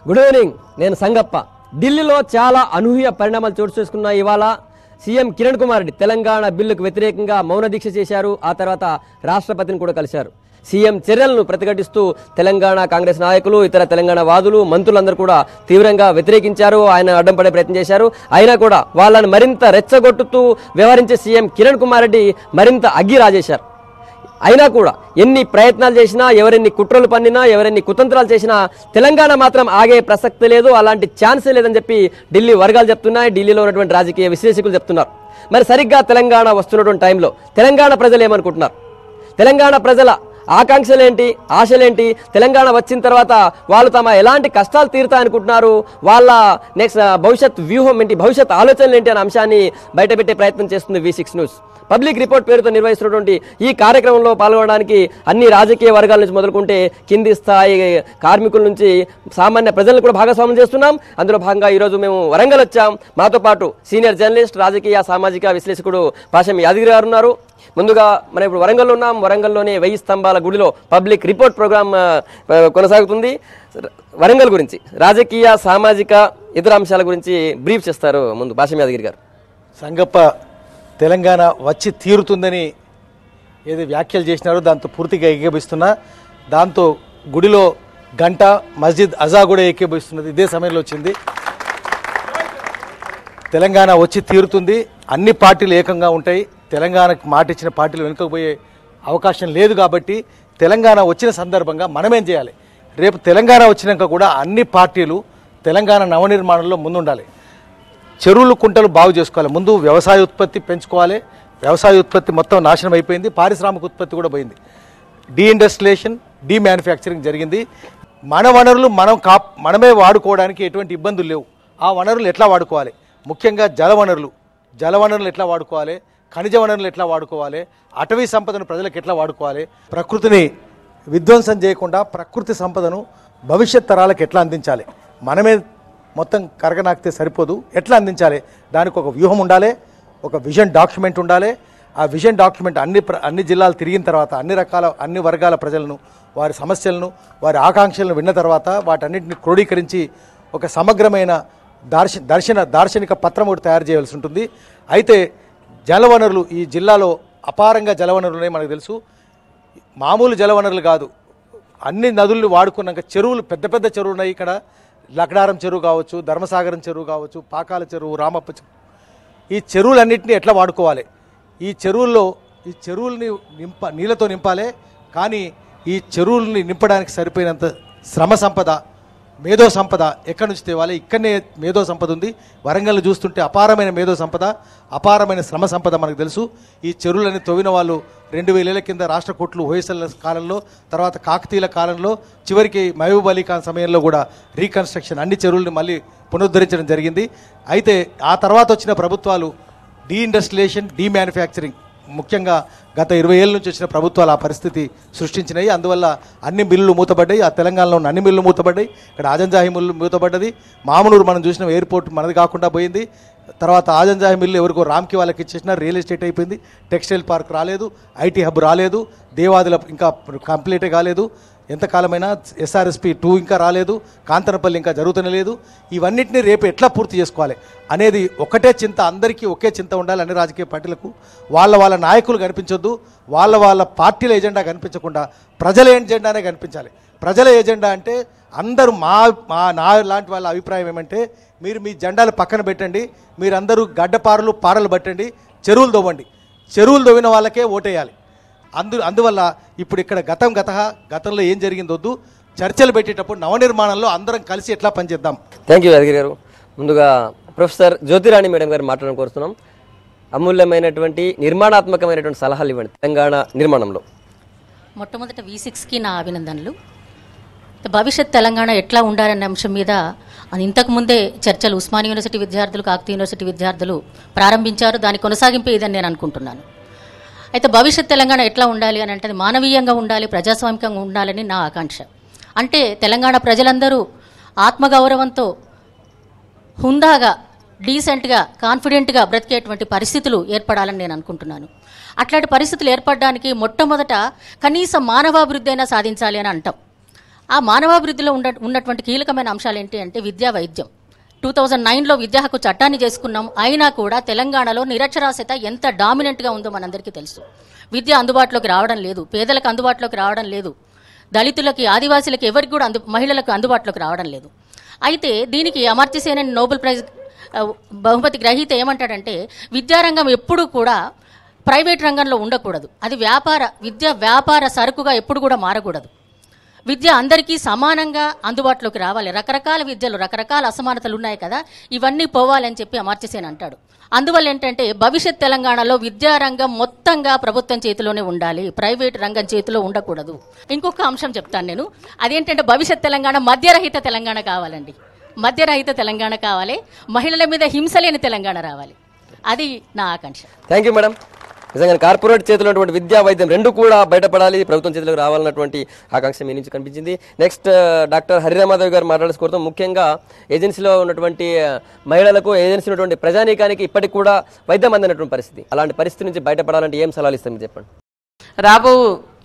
Good evening. నేను సంగప్ప. ఢిల్లీలో చాలా అనూహ్య పరిణామాలు చోటు చేసుకున్న ఇవాళ సీఎం కిరణ్ కుమార్ రెడ్డి తెలంగాణ బిల్లుకు వ్యతిరేకంగా మౌన దీక్ష చేశారు. ఆ తర్వాత రాష్ట్రపతిని కూడా కలిశారు. సీఎం చర్యలను ప్రతిఘటిస్తూ తెలంగాణ కాంగ్రెస్ నాయకులు, ఇతర తెలంగాణ వాదులు, మంత్రులందరూ కూడా తీవ్రంగా వ్యతిరేకించారు. ఆయన అడ్డం పడే ప్రయత్నం చేశారు. అయినా కూడా వాళ్ళని మరింత రెచ్చగొట్టుతూ వ్యవహరించే సీఎం కిరణ్ కుమార్ రెడ్డి మరింత అగ్గి రాజేశారు. అయినా కూడా ఎన్ని ప్రయత్నాలు చేసినా, ఎవరెన్ని కుట్రలు పన్నినా, ఎవరెన్ని కుతంత్రాలు చేసినా తెలంగాణ మాత్రం ఆగే ప్రసక్తి లేదు, అలాంటి ఛాన్సే లేదని చెప్పి ఢిల్లీ వర్గాలు చెప్తున్నాయి. ఢిల్లీలో ఉన్నటువంటి రాజకీయ విశ్లేషకులు చెప్తున్నారు. మరి సరిగ్గా తెలంగాణ వస్తున్నటువంటి టైంలో తెలంగాణ ప్రజలు ఏమనుకుంటున్నారు? తెలంగాణ ప్రజల ఆకాంక్షలేంటి, ఆశలేంటి? తెలంగాణ వచ్చిన తర్వాత వాళ్ళు తమ ఎలాంటి కష్టాలు తీరుతాయనుకుంటున్నారు? వాళ్ళ నెక్స్ట్ భవిష్యత్ వ్యూహం ఏంటి, భవిష్యత్ ఆలోచనలు ఏంటి అనే అంశాన్ని బయటపెట్టే ప్రయత్నం చేస్తుంది V6 న్యూస్. పబ్లిక్ రిపోర్ట్ పేరుతో నిర్వహిస్తున్నటువంటి ఈ కార్యక్రమంలో పాల్గొనడానికి అన్ని రాజకీయ వర్గాల నుంచి మొదలుకుంటే కింది స్థాయి కార్మికుల నుంచి సామాన్య ప్రజలను కూడా భాగస్వామ్యం చేస్తున్నాం. అందులో భాగంగా ఈరోజు మేము వరంగల్ వచ్చాం. మాతో పాటు సీనియర్ జర్నలిస్ట్, రాజకీయ సామాజిక విశ్లేషకుడు పాషం యాదగిరి గారు ఉన్నారు. ముందుగా మనం ఇప్పుడు వరంగల్లో ఉన్నాం. వరంగల్లోనే 1000 స్తంభాల గుడిలో పబ్లిక్ రిపోర్ట్ ప్రోగ్రామ్ కొనసాగుతుంది. వరంగల్ గురించి, రాజకీయ సామాజిక ఇతర అంశాల గురించి బ్రీఫ్ చేస్తారు ముందు పాషం యాదగిరి గారు. సంగప్ప తెలంగాణ వచ్చి తీరుతుందని ఏది వ్యాఖ్యలు చేసినారో దాంతో పూర్తిగా ఏకీభవిస్తున్నా. దాంతో గుడిలో గంట, మస్జిద్ అజా కూడా ఏకీభవిస్తున్నది. ఇదే సమయంలో వచ్చింది. తెలంగాణ వచ్చి తీరుతుంది. అన్ని పార్టీలు ఏకంగా ఉంటాయి. తెలంగాణకు మాట ఇచ్చిన పార్టీలు వెనుకపోయే అవకాశం లేదు. కాబట్టి తెలంగాణ వచ్చిన సందర్భంగా మనమేం చేయాలి? రేపు తెలంగాణ వచ్చినాక కూడా అన్ని పార్టీలు తెలంగాణ నవనిర్మాణంలో ముందుండాలి. చెరువులు, కుంటలు బాగు చేసుకోవాలి. ముందు వ్యవసాయ ఉత్పత్తి పెంచుకోవాలి. వ్యవసాయ ఉత్పత్తి మొత్తం నాశనం అయిపోయింది. పారిశ్రామిక ఉత్పత్తి కూడా పోయింది. డీఇండస్ట్రియేషన్, డీమ్యానుఫ్యాక్చరింగ్ జరిగింది. మన వనరులు మనమే వాడుకోవడానికి ఎటువంటి ఇబ్బందులు లేవు. ఆ వనరులు ఎట్లా వాడుకోవాలి? ముఖ్యంగా జలవనరులు ఎట్లా వాడుకోవాలి? ఖనిజ వనరులు ఎట్లా వాడుకోవాలి? అటవీ సంపదను ప్రజలకు ఎట్లా వాడుకోవాలి? ప్రకృతిని విధ్వంసం చేయకుండా ప్రకృతి సంపదను భవిష్యత్ తరాలకు ఎట్లా అందించాలి? మనమే మొత్తం కరగనాకితే సరిపోదు. ఎట్లా అందించాలి? దానికి ఒక వ్యూహం ఉండాలి, ఒక విజన్ డాక్యుమెంట్ ఉండాలి. ఆ విజన్ డాక్యుమెంట్ అన్ని జిల్లాలు తిరిగిన తర్వాత అన్ని వర్గాల ప్రజలను, వారి సమస్యలను, వారి ఆకాంక్షలను విన్న తర్వాత వాటన్నిటిని క్రోడీకరించి ఒక సమగ్రమైన దార్శనిక పత్రం ఒకటి తయారు చేయవలసి ఉంటుంది. అయితే జలవనరులు ఈ జిల్లాలో అపారంగా జలవనరులు ఉన్నాయి. మనకు తెలుసు. మామూలు జలవనరులు కాదు, అన్ని నదులను వాడుకున్నాక చెరువులు, పెద్ద పెద్ద చెరువులు ఉన్నాయి. ఇక్కడ లక్డారం చెరువు కావచ్చు, ధర్మసాగరం చెరువు కావచ్చు, పాకాల చెరువు, రామప్ప చెరువు. ఈ చెరువులన్నింటినీ ఎట్లా వాడుకోవాలి? ఈ చెరువుల్ని నీళ్ళతో నింపాలి. కానీ ఈ చెరువుల్ని నింపడానికి సరిపోయినంత శ్రమ సంపద, మేధో సంపద ఎక్కడి నుంచి తేవాలి? ఇక్కడనే మేధో సంపద ఉంది. వరంగల్ని చూస్తుంటే అపారమైన మేధో సంపద, అపారమైన శ్రమ సంపద మనకు తెలుసు. ఈ చెరువులని తవ్విన వాళ్ళు 2000 ఏళ్ల కింద రాష్ట్ర కోట్లు హోయసల్ల కాలంలో, తర్వాత కాకతీయుల కాలంలో, చివరికి మహబూబ్ అలీ ఖాన్ సమయంలో కూడా రీకన్స్ట్రక్షన్ అన్ని చెరువుల్ని మళ్ళీ పునరుద్ధరించడం జరిగింది. అయితే ఆ తర్వాత వచ్చిన ప్రభుత్వాలు డీఇండస్ట్రియేషన్, డీమ్యానుఫ్యాక్చరింగ్, ముఖ్యంగా గత 20 ఏళ్ళ నుంచి వచ్చిన ప్రభుత్వాలు ఆ పరిస్థితి సృష్టించినాయి. అందువల్ల అన్ని మిల్లులు మూతపడ్డాయి. ఆ తెలంగాణలో ఉన్న అన్ని మిల్లులు మూతపడ్డాయి. ఇక్కడ ఆజంజాహి మిల్లు మూతపడ్డది. మామునూరు మనం చూసిన ఎయిర్పోర్ట్ మనది కాకుండా పోయింది. తర్వాత ఆజంజాహి మిల్లు ఎవరికో రామ్కి వాళ్ళకి ఇచ్చేసిన రియల్ ఎస్టేట్ అయిపోయింది. టెక్స్టైల్ పార్క్ రాలేదు, ఐటీ హబ్ రాలేదు, దేవాదుల ఇంకా కంప్లీటే కాలేదు. ఎంతకాలమైనా SRSP 2 ఇంకా రాలేదు, కాంతనపల్లి ఇంకా జరుగుతూనే లేదు. ఇవన్నిటిని రేపు ఎట్లా పూర్తి చేసుకోవాలి అనేది ఒకటే చింత. అందరికీ ఒకే చింత ఉండాలి. అన్ని రాజకీయ పార్టీలకు వాళ్ళ నాయకులు కనిపించొద్దు. వాళ్ళ పార్టీల ఎజెండా కనిపించకుండా ప్రజల ఎజెండానే కనిపించాలి. ప్రజల ఎజెండా అంటే అందరూ నా లాంటి వాళ్ళ అభిప్రాయం ఏమంటే, మీరు మీ జెండాలు పక్కన పెట్టండి, మీరందరూ పారలు పట్టండి, చెరువులు తవ్వండి. చెరువులు తవ్విన వాళ్ళకే ఓటేయాలి. అందువల్ల ఇప్పుడు ఇక్కడ గతంలో ఏం జరిగింది వద్దు. చర్చలు పెట్టేటప్పుడు నవనిర్మాణంలో అందరం కలిసి ఎట్లా పనిచేద్దాం. థ్యాంక్ యూ యాదగిరి గారు. ముందుగా ప్రొఫెసర్ జ్యోతిరాణి మేడం గారు మాట్లాడడం కోరుతున్నాం. అమూల్యమైనటువంటి నిర్మాణాత్మకమైనటువంటి సలహాలు ఇవ్వండి తెలంగాణ నిర్మాణంలో. మొట్టమొదట V6కి నా అభినందనలు. భవిష్యత్ తెలంగాణ ఎట్లా ఉండాలనే అంశం మీద ఇంతకుముందే చర్చలు ఉస్మానియా యూనివర్సిటీ విద్యార్థులు, కాకతీయ యూనివర్సిటీ విద్యార్థులు ప్రారంభించారు. దాని కొనసాగింపే ఇదని నేను అనుకుంటున్నాను. అయితే భవిష్యత్ తెలంగాణ ఎట్లా ఉండాలి అని అంటే మానవీయంగా ఉండాలి, ప్రజాస్వామికంగా ఉండాలని నా ఆకాంక్ష. అంటే తెలంగాణ ప్రజలందరూ ఆత్మగౌరవంతో, హుందాగా, డీసెంట్గా, కాన్ఫిడెంట్గా బ్రతికేటువంటి పరిస్థితులు ఏర్పడాలని నేను అనుకుంటున్నాను. అట్లాంటి పరిస్థితులు ఏర్పడడానికి మొట్టమొదట కనీసం మానవాభివృద్ధి అయినా సాధించాలి అని అంటాం. ఆ మానవాభివృద్ధిలో ఉన్నటువంటి కీలకమైన అంశాలు ఏంటి అంటే విద్యా వైద్యం. 2009లో విద్యా హక్కు చట్టాన్ని చేసుకున్నాం. అయినా కూడా తెలంగాణలో నిరక్షరాస్యత ఎంత డామినెంట్గా ఉందో మనందరికీ తెలుసు. విద్య అందుబాటులోకి రావడం లేదు, పేదలకు అందుబాటులోకి రావడం లేదు, దళితులకి, ఆదివాసీలకి, ఎవరికి కూడా మహిళలకు అందుబాటులోకి రావడం లేదు. అయితే దీనికి అమర్త్య సేన్ నోబెల్ ప్రైజ్ బహుమతి గ్రహీత ఏమంటాడంటే విద్యారంగం ఎప్పుడూ కూడా ప్రైవేట్ రంగంలో ఉండకూడదు, అది విద్య వ్యాపార సరుకుగా ఎప్పుడు కూడా మారకూడదు. విద్య అందరికీ సమానంగా అందుబాటులోకి రావాలి. రకరకాల విద్యలు, రకరకాల అసమానతలు ఉన్నాయి కదా, ఇవన్నీ పోవాలని చెప్పి అమర్త్య సేన్ అంటాడు. అందువల్ల ఏంటంటే భవిష్యత్ తెలంగాణలో విద్యారంగం మొత్తంగా ప్రభుత్వం చేతిలోనే ఉండాలి, ప్రైవేట్ రంగం చేతిలో ఉండకూడదు. ఇంకొక అంశం చెప్తాను నేను, అదేంటంటే భవిష్యత్ తెలంగాణ మద్యరహిత తెలంగాణ కావాలండి. మద్యరహిత తెలంగాణ కావాలి, మహిళల మీద హింస లేని తెలంగాణ రావాలి, అది నా ఆకాంక్ష. Thank you madam. నిజంగా కార్పొరేట్ చేతిలో ఉన్నటువంటి విద్యా వైద్యం రెండు కూడా బయటపడాలి, ప్రభుత్వం చేతిలోకి రావాలన్నటువంటి ఆకాంక్ష మీ నుంచి కనిపించింది. నెక్స్ట్ డాక్టర్ హరిరామాదేవి గారు మాట్లాడుకోవడం, ముఖ్యంగా ఏజెన్సీలో ఉన్నటువంటి మహిళలకు, ఏజెన్సీ ఉన్నటువంటి ప్రజానీకానికి ఇప్పటికి కూడా వైద్యం అందినటువంటి పరిస్థితి, అలాంటి పరిస్థితి నుంచి బయటపడాలంటే ఏం సలహాలు ఇస్తామని చెప్పండి. రాబో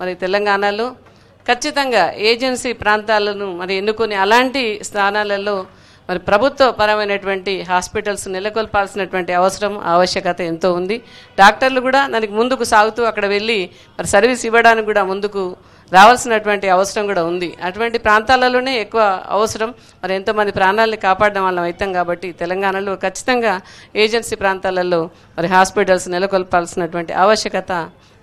మరి తెలంగాణలో ఖచ్చితంగా ఏజెన్సీ ప్రాంతాలను మరి ఎన్నుకొని అలాంటి స్థానాలలో మరి ప్రభుత్వ పరమైనటువంటి హాస్పిటల్స్ నెలకొల్పాల్సినటువంటి ఆవశ్యకత ఎంతో ఉంది. డాక్టర్లు కూడా దానికి ముందుకు సాగుతూ అక్కడ వెళ్ళి మరి సర్వీస్ ఇవ్వడానికి కూడా ముందుకు రావాల్సినటువంటి అవసరం కూడా ఉంది. అటువంటి ప్రాంతాలలోనే ఎక్కువ అవసరం. మరి ఎంతోమంది ప్రాణాలని కాపాడడం వల్ల అవుతాం కాబట్టి తెలంగాణలో ఖచ్చితంగా ఏజెన్సీ ప్రాంతాలలో మరి హాస్పిటల్స్ నెలకొల్పాల్సినటువంటి ఆవశ్యకత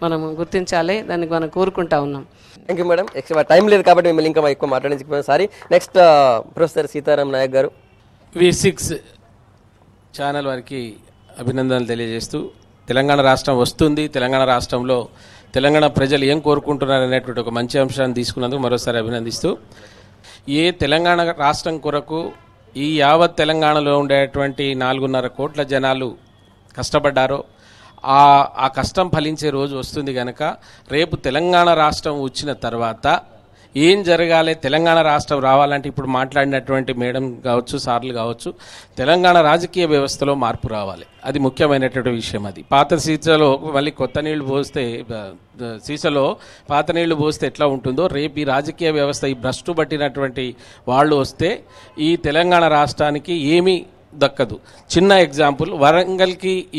మనం గుర్తించాలి, దానికి మనం కోరుకుంటా ఉన్నాం. Thank you madam. ఎక్కువ టైం లేదు కాబట్టి మిమ్మల్ని ఇంకా ఎక్కువ మాట్లాడించకపోయినా sorry. Next professor Seetharam Naik గారు. V6 ఛానల్ వారికి అభినందనలు తెలియజేస్తూ, తెలంగాణ రాష్ట్రం వస్తుంది, తెలంగాణ రాష్ట్రంలో తెలంగాణ ప్రజలు ఏం కోరుకుంటున్నారు అనేటువంటి ఒక మంచి అంశాన్ని తీసుకున్నందుకు మరోసారి అభినందిస్తూ, ఏ తెలంగాణ రాష్ట్రం కొరకు ఈ యావత్ తెలంగాణలో ఉండేటువంటి 4.5 కోట్ల జనాలు కష్టపడ్డారో ఆ కష్టం ఫలించే రోజు వస్తుంది కనుక రేపు తెలంగాణ రాష్ట్రం వచ్చిన తర్వాత ఏం జరగాలి, తెలంగాణ రాష్ట్రం రావాలంటే ఇప్పుడు మాట్లాడినటువంటి మేడం కావచ్చు, సార్లు కావచ్చు, తెలంగాణ రాజకీయ వ్యవస్థలో మార్పు రావాలి. అది ముఖ్యమైనటువంటి విషయం. అది పాత సీసాలో మళ్ళీ కొత్త నీళ్లు పోస్తే, సీసాలో పాత నీళ్లు పోస్తే ఎట్లా ఉంటుందో రేపు ఈ రాజకీయ వ్యవస్థ, ఈ భ్రష్టు పట్టినటువంటి వాళ్ళు వస్తే ఈ తెలంగాణ రాష్ట్రానికి ఏమీ దక్కదు. చిన్న ఎగ్జాంపుల్,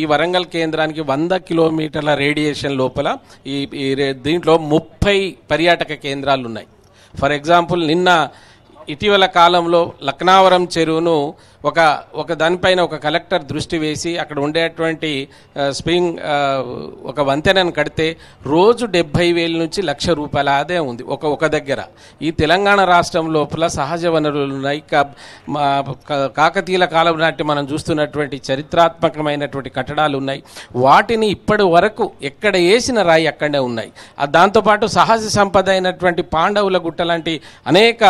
ఈ వరంగల్ కేంద్రానికి 100 కిలోమీటర్ల రేడియేషన్ లోపల దీంట్లో 30 పర్యాటక కేంద్రాలు ఉన్నాయి. ఫర్ ఎగ్జాంపుల్, నిన్న ఇటీవల కాలంలో లక్నావరం చెరువును ఒక దానిపైన ఒక కలెక్టర్ దృష్టి వేసి అక్కడ ఉండేటువంటి స్ప్రింగ్ ఒక వంతెనను కడితే రోజు 70,000 నుంచి ₹1,00,000 ఆదాయం ఉంది ఒక దగ్గర. ఈ తెలంగాణ రాష్ట్రం లోపల సహజ వనరులు ఉన్నాయి. కాకతీయుల కాలం నాటి మనం చూస్తున్నటువంటి చరిత్రాత్మకమైనటువంటి కట్టడాలు ఉన్నాయి. వాటిని ఇప్పటి వరకు ఎక్కడ వేసిన రాయి అక్కడే ఉన్నాయి. దాంతోపాటు సహజ సంపద అయినటువంటి పాండవుల గుట్ట లాంటి అనేక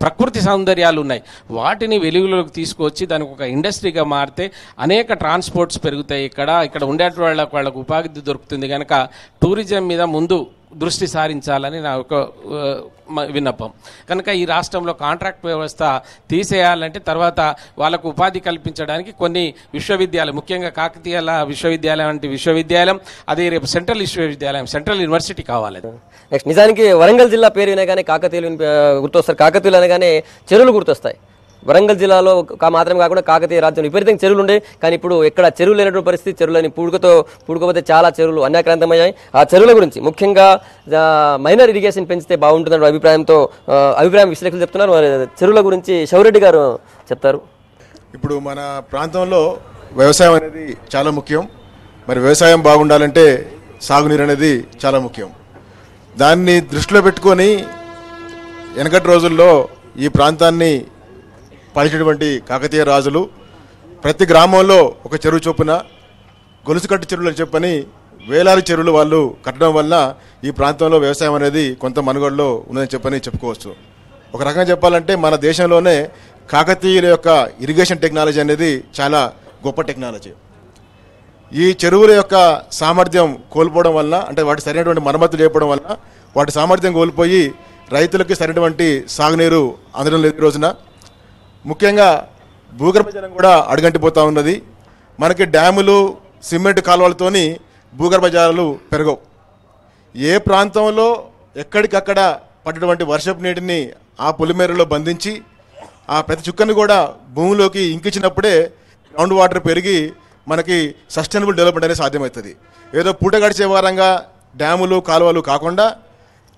ప్రకృతి సౌందర్యాలు ఉన్నాయి. వాటిని వెలుగులోకి తీసుకొచ్చి దానికి ఒక ఇండస్ట్రీగా మారితే అనేక ట్రాన్స్పోర్ట్స్ పెరుగుతాయి. ఇక్కడ ఉండే వాళ్ళకు ఉపాధి దొరుకుతుంది. కనుక టూరిజం మీద ముందు దృష్టి సారించాలని నా ఒక విన్నపం. కనుక ఈ రాష్ట్రంలో కాంట్రాక్ట్ వ్యవస్థ తీసేయాలంటే తర్వాత వాళ్ళకు ఉపాధి కల్పించడానికి కొన్ని విశ్వవిద్యాలయం, ముఖ్యంగా కాకతీయుల విశ్వవిద్యాలయం వంటి విశ్వవిద్యాలయం, అదే రేపు సెంట్రల్ విశ్వవిద్యాలయం, సెంట్రల్ యూనివర్సిటీ కావాలి. నెక్స్ట్, నిజానికి వరంగల్ జిల్లా పేరు వినగానే కాకతీయులు గుర్తొస్తారు. కాకతీయులు అనగానే చెరువులు గుర్తొస్తాయి. వరంగల్ జిల్లాలో మాత్రం కాకుండా కాకతీయ రాజ్యం విపరీతంగా చెరువులు ఉండే, కానీ ఇప్పుడు ఎక్కడ చెరువులు లేనటువంటి పరిస్థితి. చెరువులని పూడుకోపోతే చాలా చెరువులు అన్యాక్రాంతమయ్యాయి. ఆ చెరువుల గురించి ముఖ్యంగా మైనర్ ఇరిగేషన్ పెంచితే బాగుంటుందన్న అభిప్రాయం విశ్లేషకులు చెప్తున్నారు. చెరువుల గురించి శౌరెడ్డి గారు చెప్తారు. ఇప్పుడు మన ప్రాంతంలో వ్యవసాయం అనేది చాలా ముఖ్యం. మరి వ్యవసాయం బాగుండాలంటే సాగునీరు అనేది చాలా ముఖ్యం. దాన్ని దృష్టిలో పెట్టుకొని వెనకటి రోజుల్లో ఈ ప్రాంతాన్ని పాలించినటువంటి కాకతీయ రాజులు ప్రతి గ్రామంలో ఒక చెరువు చొప్పున, గొలుసు కట్టు చెరువులు అని చెప్పని వేలాది చెరువులు వాళ్ళు కట్టడం వల్ల ఈ ప్రాంతంలో వ్యవసాయం అనేది కొంత మనుగడలో ఉన్నదని చెప్పని చెప్పుకోవచ్చు. ఒక రకంగా చెప్పాలంటే మన దేశంలోనే కాకతీయుల యొక్క ఇరిగేషన్ టెక్నాలజీ అనేది చాలా గొప్ప టెక్నాలజీ. ఈ చెరువుల యొక్క సామర్థ్యం కోల్పోవడం వల్ల, అంటే వాటి సరైనటువంటి మరమ్మతులు చేయడం వల్ల వాటి సామర్థ్యం కోల్పోయి రైతులకి సరైనటువంటి సాగునీరు అందడం లేదు. ఈ రోజున ముఖ్యంగా భూగర్భ జలం కూడా అడుగంటిపోతూ ఉన్నది. మనకి డ్యాములు, సిమెంట్ కాలువలతోని భూగర్భ జలాలు పెరగవు. ఏ ప్రాంతంలో ఎక్కడికక్కడ పడ్డటువంటి వర్షపు నీటిని ఆ పొలిమేరలో బంధించి ఆ ప్రతి చుక్కని కూడా భూమిలోకి ఇంకించినప్పుడే గ్రౌండ్ వాటర్ పెరిగి మనకి సస్టైనబుల్ డెవలప్మెంట్ అనేది సాధ్యమవుతుంది. ఏదో పూట గడిచే వారంగా డ్యాములు కాలువలు కాకుండా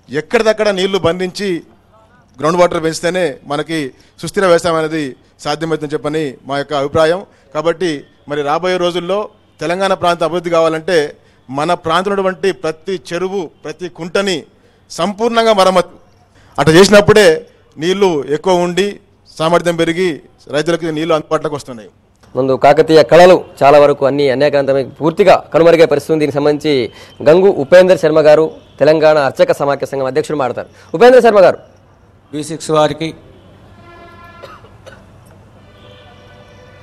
ఎక్కడిదక్కడ నీళ్లు బంధించి గ్రౌండ్ వాటర్ పెంచితేనే మనకి సుస్థిర వ్యవసాయం అనేది సాధ్యమవుతుందని చెప్పని మా యొక్క అభిప్రాయం. కాబట్టి మరి రాబోయే రోజుల్లో తెలంగాణ ప్రాంత అభివృద్ధి కావాలంటే మన ప్రాంతంలో ఉన్నటువంటి ప్రతి చెరువు ప్రతి కుంటని సంపూర్ణంగా మరమ్మతు అట్లా చేసినప్పుడే నీళ్లు ఎక్కువ ఉండి సామర్థ్యం పెరిగి రైతులకు నీళ్లు అందుబాటులోకి వస్తున్నాయి. ముందు కాకతీయ కళలు చాలా వరకు అన్ని అన్యాకాంతమై పూర్తిగా కనుమరుగే పరిస్థితి. దీనికి సంబంధించి గంగు ఉపేందర్ శర్మ గారు తెలంగాణ అర్చక సమాఖ్య సంఘం అధ్యక్షుడు మాట్లాడతారు. ఉపేందర్ శర్మ గారు. V6 వారికి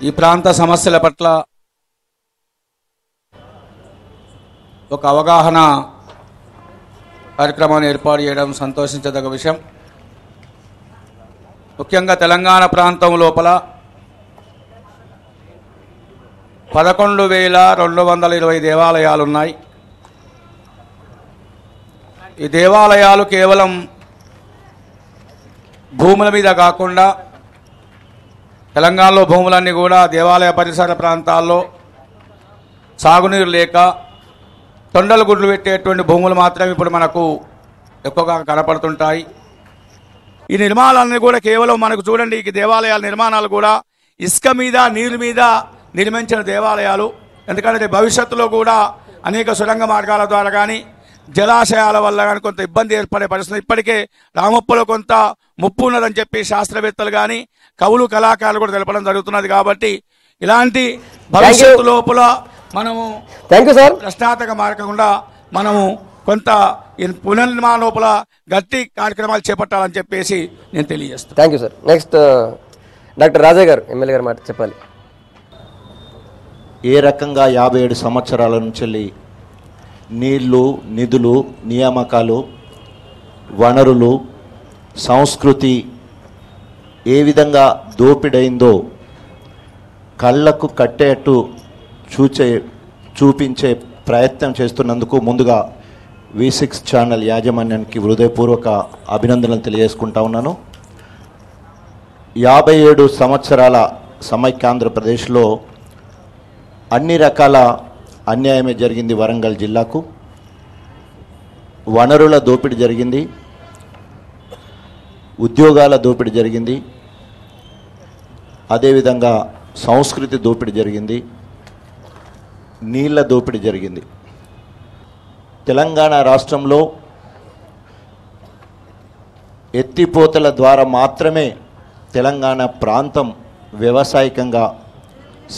ఈ ప్రాంత సమస్యల పట్ల ఒక అవగాహన కార్యక్రమాన్ని ఏర్పాటు చేయడం సంతోషించదగ్గ విషయం. ముఖ్యంగా తెలంగాణ ప్రాంతం లోపల 11,220 దేవాలయాలు ఉన్నాయి. ఈ దేవాలయాలు కేవలం భూముల మీద కాకుండా తెలంగాణలో భూములన్నీ కూడా దేవాలయ పరిసర ప్రాంతాల్లో సాగునీరు లేక తొండలు గుడ్లు పెట్టేటువంటి భూములు మాత్రమే ఇప్పుడు మనకు ఎక్కువగా కనపడుతుంటాయి. ఈ నిర్మాణాలన్నీ కూడా కేవలం మనకు చూడండి, ఈ దేవాలయాల నిర్మాణాలు కూడా ఇసుక మీద నీరు మీద నిర్మించిన దేవాలయాలు. ఎందుకంటే భవిష్యత్తులో కూడా అనేక సొరంగ మార్గాల ద్వారా కానీ జలాశయాల వల్ల కానీ కొంత ఇబ్బంది ఏర్పడే పరిస్థితి. ఇప్పటికే రామప్పలో కొంత ముప్పు ఉన్నదని చెప్పి శాస్త్రవేత్తలు కానీ కవులు కళాకారులు కూడా తెలపడం జరుగుతున్నది. కాబట్టి ఇలాంటి భవిష్యత్తు లోపల మనము ప్రశ్నార్థక మారకుండా మనము కొంత పునర్నిర్మాణ లోపల గట్టి కార్యక్రమాలు చేపట్టాలని చెప్పేసి నేను తెలియజేస్తాను. Thank you sir. Next doctor Raja గారు, ఎమ్మెల్యే గారు మాట చెప్పాలి. ఏ రకంగా 57 సంవత్సరాల నుంచి నీళ్లు, నిధులు, నియామకాలు, వనరులు, సంస్కృతి ఏ విధంగా దోపిడైందో కళ్ళకు కట్టేట్టు చూపించే ప్రయత్నం చేస్తున్నందుకు ముందుగా V6 ఛానల్ యాజమాన్యానికి హృదయపూర్వక అభినందనలు తెలియజేసుకుంటా ఉన్నాను. 57 సంవత్సరాల సమైక్యాంధ్రప్రదేశ్లో అన్ని రకాల అన్యాయమే జరిగింది. వరంగల్ జిల్లాకు వనరుల దోపిడీ జరిగింది, ఉద్యోగాల దోపిడీ జరిగింది, అదేవిధంగా సంస్కృతి దోపిడీ జరిగింది, నీళ్ల దోపిడీ జరిగింది. తెలంగాణ రాష్ట్రంలో ఎత్తిపోతల ద్వారా మాత్రమే తెలంగాణ ప్రాంతం వ్యవసాయకంగా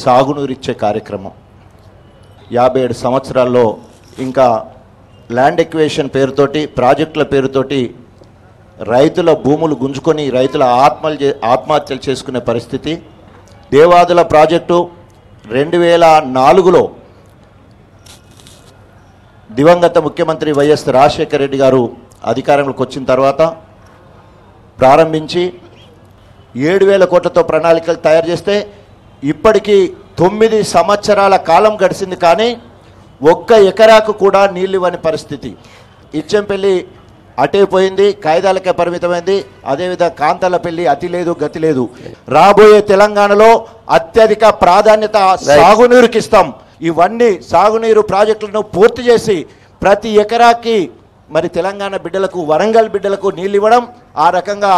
సాగునీరిచ్చే కార్యక్రమం 57 సంవత్సరాల్లో ఇంకా ల్యాండ్ ఎక్వేషన్ పేరుతోటి, ప్రాజెక్టుల పేరుతోటి రైతుల భూములు గుంజుకొని రైతుల ఆత్మహత్యలు చేసుకునే పరిస్థితి. దేవాదుల ప్రాజెక్టు 2004లో దివంగత ముఖ్యమంత్రి వైఎస్ రాజశేఖర రెడ్డి గారు అధికారంలోకి వచ్చిన తర్వాత ప్రారంభించి 7,000 కోట్లతో ప్రణాళికలు తయారు చేస్తే ఇప్పటికీ 9 సంవత్సరాల కాలం గడిచింది, కానీ 1 ఎకరాకు కూడా నీళ్ళు ఇవ్వని పరిస్థితి. ఇచ్చంపల్లి అటైపోయింది, కాయిదాలకే పరిమితమైంది. అదేవిధంగా కాంతాలపల్లి అతి లేదు గతి లేదు. రాబోయే తెలంగాణలో అత్యధిక ప్రాధాన్యత సాగునీరుకి ఇస్తాం. ఇవన్నీ సాగునీరు ప్రాజెక్టులను పూర్తి చేసి ప్రతి ఎకరాకి మరి తెలంగాణ బిడ్డలకు, వరంగల్ బిడ్డలకు నీళ్ళు ఇవ్వడం, ఆ రకంగా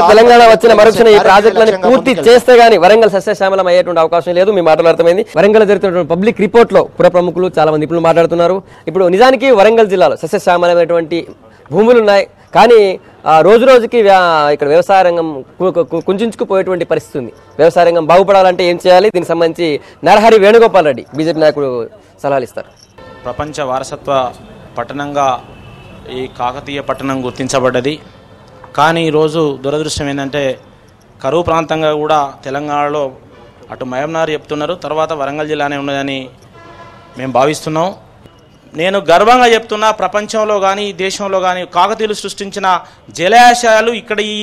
తెలంగాణ వచ్చిన మరుక్షణ ఈ ప్రాజెక్టులను పూర్తి చేస్తే గానీ వరంగల్ సస్యశ్యామలం అయ్యేటువంటి అవకాశం లేదు. మీ మాటలు అర్థమైంది. వరంగల్ జరుగుతున్నటువంటి పబ్లిక్ రిపోర్ట్ లో పుర ప్రముఖులు చాలా మంది నిపుణులు మాట్లాడుతున్నారు. ఇప్పుడు నిజానికి వరంగల్ జిల్లాలో సస్యశ్యామలమైనటువంటి భూములు ఉన్నాయి, కానీ రోజు రోజుకి ఇక్కడ వ్యవసాయ రంగం కుంచుకుపోయేటువంటి పరిస్థితి ఉంది. వ్యవసాయ రంగం బాగుపడాలంటే ఏం చేయాలి? దీనికి సంబంధించి నరహరి వేణుగోపాల్ రెడ్డి బీజేపీ నాయకుడు సలహాలు ఇస్తారు. ప్రపంచ వారసత్వ పట్టణంగా ఈ కాకతీయ పట్టణం గుర్తించబడ్డది. కానీ ఈరోజు దురదృష్టం ఏంటంటే కరువు ప్రాంతంగా కూడా తెలంగాణలో అటు మహబూబ్నగర్ చెప్తున్నారు, తర్వాత వరంగల్ జిల్లానే ఉన్నదని మేము భావిస్తున్నాం. నేను గర్వంగా చెప్తున్నా, ప్రపంచంలో కానీ ఈ దేశంలో కానీ కాకతీయులు సృష్టించిన జలాశయాలు ఇక్కడ ఈ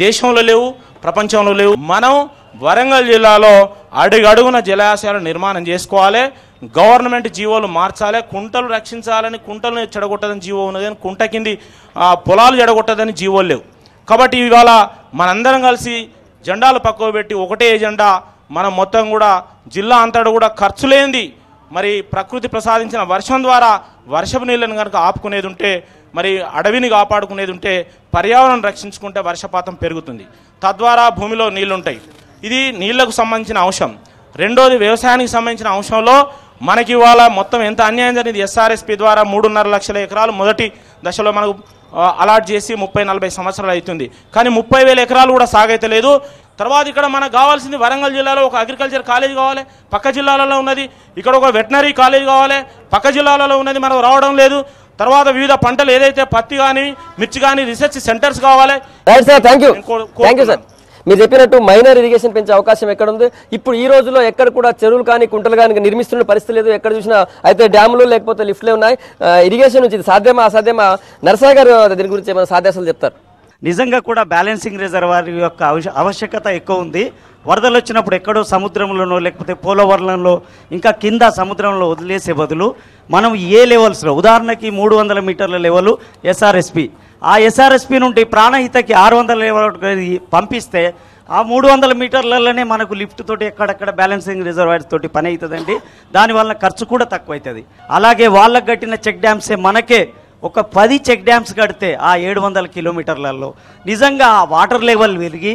దేశంలో లేవు, ప్రపంచంలో లేవు. మనం వరంగల్ జిల్లాలో అడుగడుగున జలాశయాలు నిర్మాణం చేసుకోవాలి. గవర్నమెంట్ జీవోలు మార్చాలి. కుంటలు రక్షించాలని, కుంటలను చెడగొట్టదని జీవో ఉన్నది, కానీ కుంట కింది పొలాలు చెడగొట్టదని జీవోలు లేవు. కాబట్టి ఇవాళ మనందరం కలిసి జెండాలు పక్కకు పెట్టి ఒకటే ఎజెండా మనం మొత్తం కూడా జిల్లా అంతటా కూడా ఖర్చు లేనిది మరి ప్రకృతి ప్రసాదించిన వర్షం ద్వారా వర్షపు నీళ్ళను కనుక ఆపుకునేది ఉంటే, మరి అడవిని కాపాడుకునేది ఉంటే, పర్యావరణం రక్షించుకుంటే వర్షపాతం పెరుగుతుంది, తద్వారా భూమిలో నీళ్లుంటాయి. ఇది నీళ్లకు సంబంధించిన అంశం. రెండోది వ్యవసాయానికి సంబంధించిన అంశంలో మనకి ఇవాళ మొత్తం ఎంత అన్యాయం జరిగింది. ఎస్ఆర్ఎస్పి ద్వారా 3.5 లక్షల ఎకరాలు మొదటి దశలో మనకు అలాట్ చేసి 30-40 సంవత్సరాలు అవుతుంది. కానీ 30,000 ఎకరాలు కూడా సాగైతే లేదు. తర్వాత ఇక్కడ మనకు కావాల్సింది వరంగల్ జిల్లాలో ఒక అగ్రికల్చర్ కాలేజ్ కావాలి, పక్క జిల్లాలలో ఉన్నది. ఇక్కడ ఒక వెటనరీ కాలేజ్ కావాలి, పక్క జిల్లాలలో ఉన్నది, మనకు రావడం లేదు. తర్వాత వివిధ పంటలు ఏదైతే పత్తి కానీ మిర్చి కానీ రీసెర్చ్ సెంటర్స్ కావాలి. Right sir, thank you sir. మీరు చెప్పినట్టు మైనర్ ఇరిగేషన్ పెంచే అవకాశం ఎక్కడ ఉంది? ఇప్పుడు ఈ రోజుల్లో ఎక్కడ కూడా చెరువులు కానీ కుంటలు కానీ నిర్మిస్తున్న పరిస్థితి లేదు. ఎక్కడ చూసినా అయితే డ్యాములు లేకపోతే లిఫ్ట్లే ఉన్నాయి. ఇరిగేషన్ నుంచి ఇది సాధ్యమా అసాధ్యమా? నరసాయి గారు దీని గురించి ఏమైనా సాధ్యాసాలు చెప్తారు. నిజంగా కూడా బ్యాలెన్సింగ్ రిజర్వాయర్ యొక్క ఆవశ్యకత ఎక్కువ ఉంది. వరదలు వచ్చినప్పుడు ఎక్కడో సముద్రంలోనో లేకపోతే పోలవరంలో ఇంకా కింద సముద్రంలో వదిలేసే బదులు మనం ఏ లెవెల్స్లో, ఉదాహరణకి 300 మీటర్ల లెవెల్ ఎస్ఆర్ఎస్పి, ఆ ఎస్ఆర్ఎస్పి నుండి ప్రాణహితకి 600 లెవెల్ పంపిస్తే ఆ 300 మీటర్లలోనే మనకు లిఫ్ట్ తోటి ఎక్కడెక్కడ బ్యాలెన్సింగ్ రిజర్వాయర్స్ తోటి పని అవుతుందండి. దానివల్ల ఖర్చు కూడా తక్కువ అవుతుంది. అలాగే వాళ్ళకు కట్టిన చెక్ డ్యామ్సే మనకే ఒక 10 చెక్ డ్యామ్స్ కడితే ఆ 700 కిలోమీటర్లలో నిజంగా ఆ వాటర్ లెవెల్ పెరిగి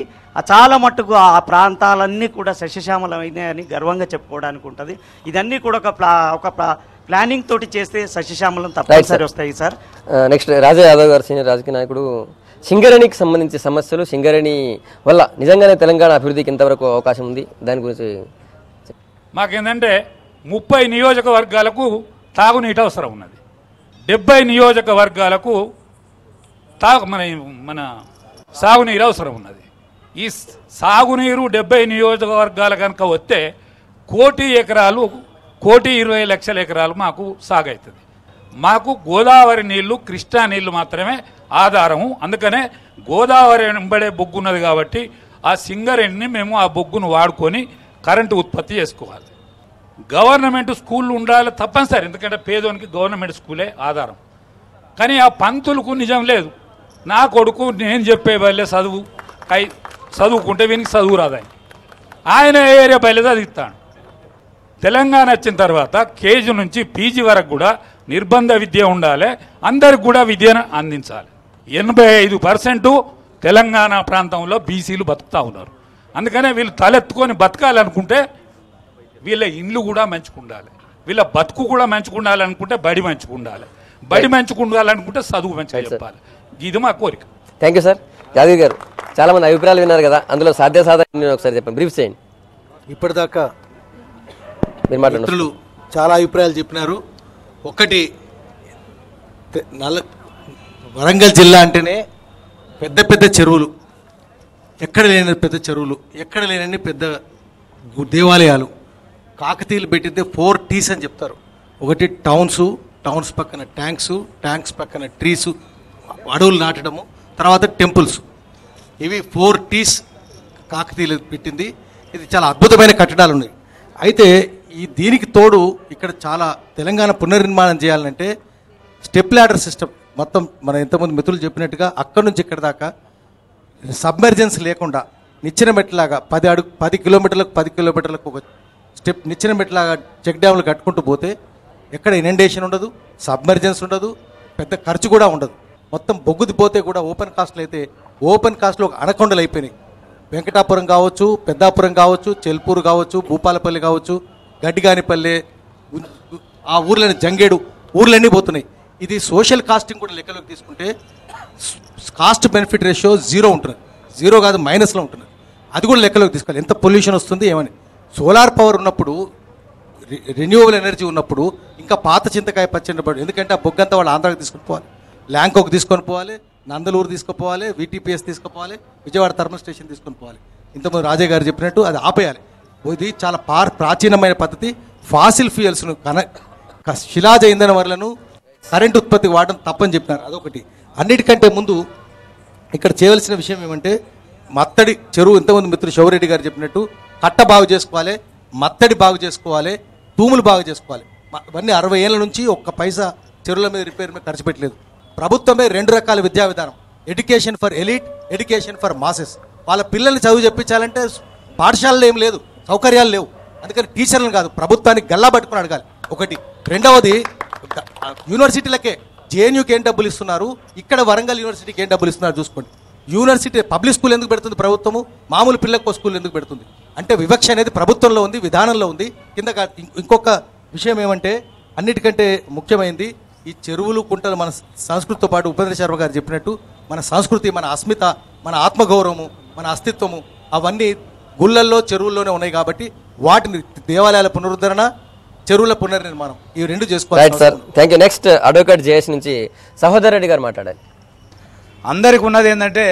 చాలా మట్టుకు ఆ ప్రాంతాలన్నీ కూడా సస్యశ్యామలమైనాయని గర్వంగా చెప్పుకోవడానికి ఉంటుంది. ఇదన్నీ కూడా ఒక ప్లానింగ్ తోటి చేస్తే సస్యశ్యామలం తప్పనిసరి వస్తాయి సార్. నెక్స్ట్ రాజా యాదవ్ గారు, సీనియర్ రాజకీయ నాయకుడు. సింగరేణికి సంబంధించి సమస్యలు, సింగరేణి వల్ల నిజంగానే తెలంగాణ అభివృద్ధికి ఎంతవరకు అవకాశం ఉంది, దాని గురించి మాకేంటంటే 30 నియోజకవర్గాలకు తాగునీటి అవసరం ఉన్నది. 70 నియోజకవర్గాలకు మన సాగునీరు అవసరం ఉన్నది. ఈ సాగునీరు 70 నియోజకవర్గాల కనుక వస్తే 1,00,00,000 ఎకరాలు 1,20,00,000 ఎకరాలు మాకు సాగవుతుంది. మాకు గోదావరి నీళ్లు, కృష్ణా నీళ్లు మాత్రమే ఆధారము. అందుకనే గోదావరి వెంబడే బొగ్గు ఉన్నది కాబట్టి ఆ సింగరేణిని మేము ఆ బొగ్గును వాడుకొని కరెంటు ఉత్పత్తి చేసుకోవాలి. గవర్నమెంట్ స్కూళ్ళు ఉండాలి తప్పనిసరి, ఎందుకంటే పేదోనికి గవర్నమెంట్ స్కూలే ఆధారం. కానీ ఆ పంతులకు నిజం లేదు. నా కొడుకు నేను చెప్పే బయలే చదువుకుంటే వీనికి చదువు రాదని ఆయన ఏరియా బయలు చదివిస్తాడు. తెలంగాణ వచ్చిన తర్వాత కేజీ నుంచి పీజీ వరకు కూడా నిర్బంధ విద్య ఉండాలి, అందరికి కూడా విద్యను అందించాలి. 85% తెలంగాణ ప్రాంతంలో బీసీలు బతుకుతూ ఉన్నారు. అందుకనే వీళ్ళు తలెత్తుకొని బతకాలనుకుంటే వీళ్ళ ఇండ్లు కూడా మంచుకుండాలి, వీళ్ళ బతుకు కూడా మంచుకుండాలనుకుంటే బడి మంచుకుండాలి, బడి మంచుకుండాలనుకుంటే చదువు మంచిగా చెప్పాలి. ఇది మా కోరిక. Thank you sir. యాదవ్ గారు, చాలా మంది అభిప్రాయాలు విన్నారు కదా, అందులో సాధ్యాసాధ్యం ఒకసారి చెప్పండి, బ్రీఫ్ చేయండి. ఇప్పటిదాకా మీరు మాట్లాడుతున్నారు, చాలా అభిప్రాయాలు చెప్పినారు. ఒకటి, వరంగల్ జిల్లా అంటేనే పెద్ద పెద్ద చెరువులు, ఎక్కడ లేని పెద్ద చెరువులు, ఎక్కడ లేనన్ని పెద్ద దేవాలయాలు. కాకతీయులు పెట్టితే 4 T's అని చెప్తారు. ఒకటి టౌన్స్ పక్కన ట్యాంక్స్ పక్కన ట్రీసు, అడవులు నాటడము, తర్వాత టెంపుల్స్. ఇవి 4 T's కాకతీయులు పెట్టింది. ఇది చాలా అద్భుతమైన కట్టడాలు ఉన్నాయి. అయితే దీనికి తోడు ఇక్కడ చాలా తెలంగాణ పునర్నిర్మాణం చేయాలంటే స్టెప్ ల్యాడర్ సిస్టమ్ మొత్తం మన ఎంతమంది మిత్రులు చెప్పినట్టుగా అక్కడి నుంచి ఇక్కడ దాకా సబ్మెర్జెన్స్ లేకుండా నిచ్చెన మెట్లాగా 10 కిలోమీటర్లకు ఒక స్టెప్ నిచ్చెన మెట్లాగా చెక్ డ్యాములు కట్టుకుంటూ పోతే ఎక్కడ ఇనండేషన్ ఉండదు, సబ్మెర్జెన్స్ ఉండదు, పెద్ద ఖర్చు కూడా ఉండదు. మొత్తం బొగ్గుది పోతే కూడా ఓపెన్ కాస్ట్లో అయితే ఓపెన్ కాస్ట్లో ఒక అనకొండలు అయిపోయినాయి. వెంకటాపురం కావచ్చు, పెద్దాపురం కావచ్చు, చెల్పూరు కావచ్చు, భూపాలపల్లి కావచ్చు, గడ్డిగానిపల్లె, ఆ ఊర్లని జంగేడు ఊర్లన్నీ పోతున్నాయి. ఇది సోషల్ కాస్టింగ్ కూడా లెక్కలోకి తీసుకుంటే కాస్ట్ బెనిఫిట్ రేషియో 0 ఉంటుంది. 0 కాదు, మైనస్లో ఉంటుంది. అది కూడా లెక్కలోకి తీసుకోవాలి. ఎంత పొల్యూషన్ వస్తుంది ఏమని. సోలార్ పవర్ ఉన్నప్పుడు, రెన్యూవబుల్ ఎనర్జీ ఉన్నప్పుడు ఇంకా పాత చింతకాయ పచ్చడి పడు. ఎందుకంటే ఆ బొగ్గంతా వాళ్ళు ఆంధ్రాకి తీసుకొని పోవాలి, ల్యాంకోకి తీసుకొని పోవాలి, నందలూరు తీసుకుపోవాలి, VTPS తీసుకుపోవాలి, విజయవాడ థర్మల్ స్టేషన్ తీసుకొని పోవాలి. ఇంతకుముందు రాజయ్య గారు చెప్పినట్టు అది ఆపేయాలి. ఇది చాలా ప్రాచీనమైన పద్ధతి. ఫాసిల్ ఫ్యూయల్స్ను శిలాజ ఇంధన వనరులను కరెంట్ ఉత్పత్తికి వాడడం తప్పని చెప్పినారు. అదొకటి. అన్నిటికంటే ముందు ఇక్కడ చేయవలసిన విషయం ఏమంటే మత్తడి చెరువు, ఇంతకుముందు మిత్రుడు శివరెడ్డి గారు చెప్పినట్టు కట్ట బాగు చేసుకోవాలి, మత్తడి బాగు చేసుకోవాలి, తూములు బాగు చేసుకోవాలి. ఇవన్నీ 60 ఏళ్ళ నుంచి ఒక్క పైసా చెరువుల మీద రిపేర్ మీద ఖర్చు పెట్టలేదు. ప్రభుత్వమే 2 రకాల విద్యా విధానం, education for elite, education for masses. వాళ్ళ పిల్లల్ని చదువు చెప్పించాలంటే పాఠశాలలు ఏం లేదు, సౌకర్యాలు లేవు. అందుకని టీచర్లను కాదు, ప్రభుత్వానికి గల్లా పట్టుకుని అడగాలి ఒకటి. రెండవది, యూనివర్సిటీలకే జేఎన్యూకి ఏం డబ్బులు ఇస్తున్నారు, ఇక్కడ వరంగల్ యూనివర్సిటీకి ఏం డబ్బులు ఇస్తున్నారు చూసుకోండి. యూనివర్సిటీ పబ్లిక్ స్కూల్ ఎందుకు పెడుతుంది ప్రభుత్వము, మామూలు పిల్లలకు స్కూల్ ఎందుకు పెడుతుంది అంటే వివక్ష అనేది ప్రభుత్వంలో ఉంది, విధానంలో ఉంది కింద. ఇంకొక విషయం ఏమంటే అన్నిటికంటే ముఖ్యమైనది ఈ చెరువులు కుంటలు మన సంస్కృతితో పాటు ఉపేంద్ర శర్మ గారు చెప్పినట్టు మన సంస్కృతి, మన అస్మిత, మన ఆత్మగౌరవము, మన అస్తిత్వము అవన్నీ గుళ్ళల్లో చెరువుల్లోనే ఉన్నాయి. కాబట్టి వాటిని దేవాలయాల పునరుద్ధరణ, చెరువుల పునర్నిర్మాణం ఈ రెండు చేసుకోవాలి. Sir thank you. Next advocate JS నుంచి సహోదర్ రెడ్డి గారు మాట్లాడాలి. అందరికి ఉన్నది ఏంటంటే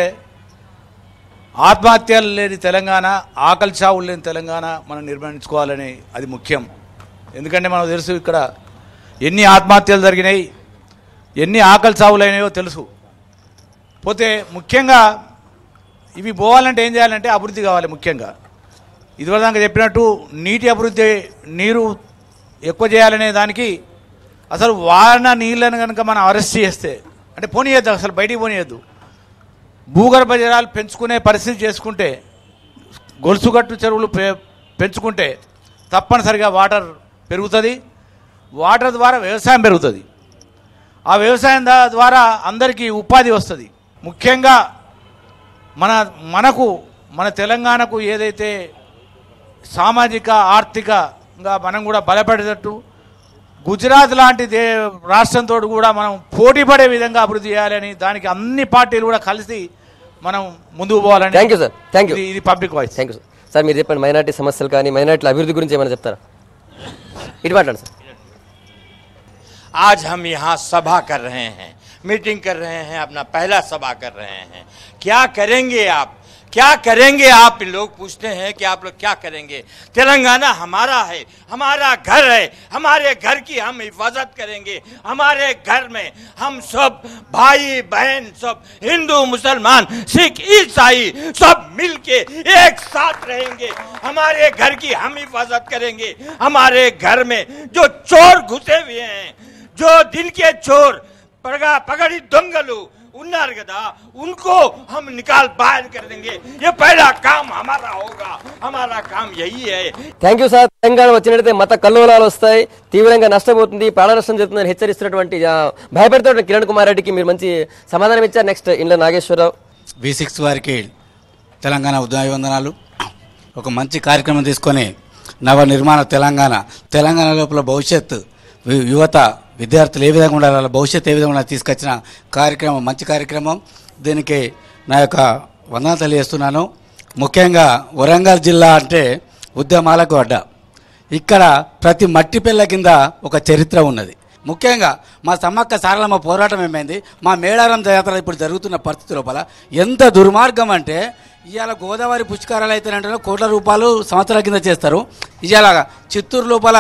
ఆత్మహత్యలు లేని తెలంగాణ, ఆకలి చావులు లేని తెలంగాణ మనం నిర్మించుకోవాలని అది ముఖ్యం. ఎందుకంటే మనకు తెలుసు ఇక్కడ ఎన్ని ఆత్మహత్యలు జరిగినాయి, ఎన్ని ఆకలి చావులు అయినాయో తెలుసు. పోతే ముఖ్యంగా ఇవి పోవాలంటే ఏం చేయాలంటే అభివృద్ధి కావాలి. ముఖ్యంగా ఇదివరకు చెప్పినట్టు నీటి అభివృద్ధి, నీరు ఎక్కువ చేయాలనే దానికి అసలు వాన నీళ్ళను కనుక మనం అరెస్ట్ చేస్తే అంటే పోనీయద్దు, అసలు బయటికి పోనీయద్దు. భూగర్భ జలాలు పెంచుకునే పరిస్థితి చేసుకుంటే, గొలుసుగట్టు చెరువులు పెంచుకుంటే తప్పనిసరిగా వాటర్ పెరుగుతుంది. వాటర్ ద్వారా వ్యవసాయం పెరుగుతుంది. ఆ వ్యవసాయం ద్వారా అందరికీ ఉపాధి వస్తుంది. ముఖ్యంగా మన తెలంగాణకు ఏదైతే సామాజిక ఆర్థికంగా మనం కూడా బలపడేటట్టు గుజరాత్ లాంటి రాష్ట్రంతో కూడా మనం పోటీ పడే విధంగా అభివృద్ధి చేయాలని, దానికి అన్ని పార్టీలు కూడా కలిసి మనం ముందుకు పోవాలని. Thank you sir. Thank you. ఇది public voice. Thank you sir. Sir మీరు చెప్పండి, మైనార్టీ సమస్యలు కానీ మైనార్టీల అభివృద్ధి గురించి ఏమైనా చెప్తారా? ఇటు మాట్లాడండి సార్. आज हम यहाँ सभा कर रहे हैं, मीटिंग कर रहे हैं, अपना पहला सभा कर रहे हैं. क्या करेंगे आप, क्या करेंगे आप? लोग पूछते हैं कि आप लोग क्या करेंगे. तेलंगाना हमारा है, हमारा घर है, हमारे घर की हम हिफाजत करेंगे. हमारे घर में हम सब भाई बहन, सब हिंदू मुसलमान सिख ईसाई सब मिलके एक साथ रहेंगे. हमारे घर की हम हिफाजत करेंगे. हमारे घर में जो चोर घुसे हुए हैं, जो दिन के चोर पगड़ी दंगलू उन्नार गदा, उनको हम निकाल बाहर कर देंगे. ये पहला काम हमारा होगा. हमारा काम यही है. Thank you sir. తెలంగాణ వచ్చినట్లయితే మత కల్లోలాలు వస్తాయి, తీవ్రంగా నష్టపోతుంది, ప్రాణ నష్టం జరుగుతుందని హెచ్చరిస్తున్నటువంటి భయపెడుతున్న కిరణ్ కుమార్ రెడ్డికి మీరు మంచి సమాధానం ఇచ్చారు. నెక్స్ట్ ఇంట్లో నాగేశ్వరరావు. V6 వారికి తెలంగాణ ఉద్యమవందనాలు. ఒక మంచి కార్యక్రమం తీసుకొని నవ నిర్మాణ తెలంగాణ లోపల భవిష్యత్తు యువత విద్యార్థులు ఏ విధంగా ఉండాలి, వాళ్ళ భవిష్యత్తు ఏ విధంగా ఉండాలి తీసుకొచ్చిన కార్యక్రమం మంచి కార్యక్రమం. దీనికి నా యొక్క వందనాలు తెలియజేస్తున్నాను. ముఖ్యంగా వరంగల్ జిల్లా అంటే ఉద్యమాలకు అడ్డ. ఇక్కడ ప్రతి మట్టి పిల్ల కింద ఒక చరిత్ర ఉన్నది. ముఖ్యంగా మా సమ్మక్క సారలమ్మ పోరాటం ఏమైంది, మా మేడారం జాతర ఇప్పుడు జరుగుతున్న పరిస్థితి లోపల ఎంత దుర్మార్గం అంటే, ఇవాళ గోదావరి పుష్కరాలు అయితేనంటే కోట్ల రూపాయలు సంవత్సరాల కింద చేస్తారు. ఇవాళ చిత్తూరు లోపల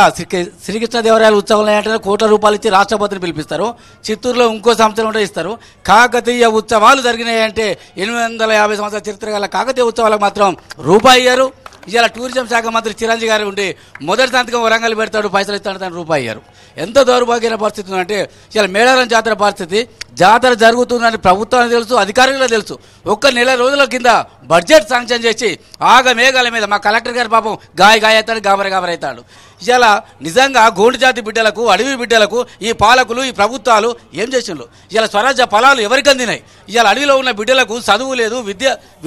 శ్రీకృష్ణదేవరాయల ఉత్సవాలు అంటే కోట్ల రూపాయలు ఇచ్చి రాష్ట్రపతిని పిలిపిస్తారు. చిత్తూరులో ఇంకో సంవత్సరం ఉంటే ఇస్తారు. కాకతీయ ఉత్సవాలు జరిగినాయి అంటే 850 సంవత్సరాల చరిత్ర గల కాకతీయ ఉత్సవాలకు మాత్రం రూపాయి ఇయ్యారు. ఇవాళ టూరిజం శాఖ మంత్రి చిరంజీవి గారు ఉండి మొదటి సంతకం వరంగల్ పెడతాడు, పైసలు ఇస్తాడు, తను రూపాయి ఇయ్యారు. ఎంత దౌర్భాగ్యమైన పరిస్థితి ఉందంటే, ఇవాళ మేడారం జాతర పరిస్థితి, జాతర జరుగుతుందని ప్రభుత్వానికి తెలుసు, అధికారులకు తెలుసు. ఒక్క నెల రోజుల కింద బడ్జెట్ శాంక్షన్ చేసి ఆగమేఘాల మీద మా కలెక్టర్ గారు పాపం గాయ అవుతాడు, గాబరవుతాడు. ఇవాళ నిజంగా గోండు జాతి బిడ్డలకు, అడవి బిడ్డలకు ఈ పాలకులు, ఈ ప్రభుత్వాలు ఏం చేసిండ్రు? ఇవాళ స్వరాజ్య ఫలాలు ఎవరికి అందినాయి? ఇవాళ అడవిలో ఉన్న బిడ్డలకు చదువు లేదు,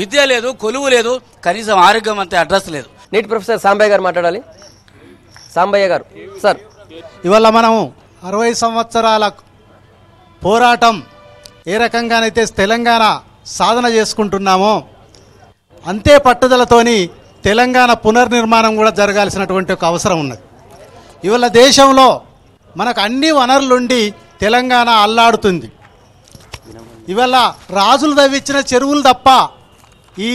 విద్య లేదు, కొలువు లేదు, కనీసం ఆరోగ్యం అంతే అడ్రస్ లేదు. నీట్ ప్రొఫెసర్ సాంబయ్య గారు మాట్లాడాలి. సాంబయ్య గారు సార్. ఇవాళ మనం 60 సంవత్సరాల పోరాటం ఏ రకంగానైతే తెలంగాణ సాధన చేసుకుంటున్నామో అంతే పట్టుదలతోని తెలంగాణ పునర్నిర్మాణం కూడా జరగాల్సినటువంటి ఒక అవసరం ఉన్నది. ఇవాళ దేశంలో మనకు అన్ని వనరులుండి తెలంగాణ అల్లాడుతుంది. ఇవాళ రాజులు తవ్వించిన చెరువులు తప్ప ఈ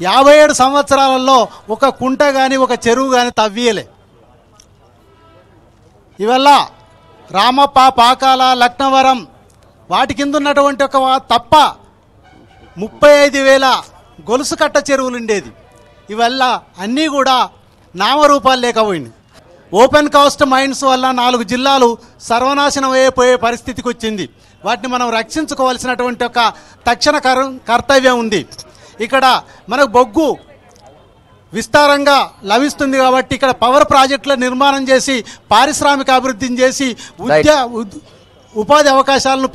57 సంవత్సరాలలో ఒక కుంట కానీ ఒక చెరువు కానీ తవ్వియలే. ఇవల్ల రామప్ప, పాకాల, లక్నవరం వాటి కింద ఉన్నటువంటి ఒక తప్ప 35,000 గొలుసు కట్ట చెరువులు ఉండేది. ఇవల్ల అన్నీ కూడా నామరూపాలు లేకపోయింది. ఓపెన్ కాస్ట్ మైన్స్ వల్ల 4 జిల్లాలు సర్వనాశనం అయిపోయే పరిస్థితికి వచ్చింది. వాటిని మనం రక్షించుకోవాల్సినటువంటి ఒక తక్షణ కర్తవ్యం ఉంది. ఇక్కడ మనకు బొగ్గు విస్తారంగా లభిస్తుంది కాబట్టి ఇక్కడ పవర్ ప్రాజెక్టుల నిర్మాణం చేసి పారిశ్రామిక అభివృద్ధిని చేసి ఉపాధి అవకాశాలను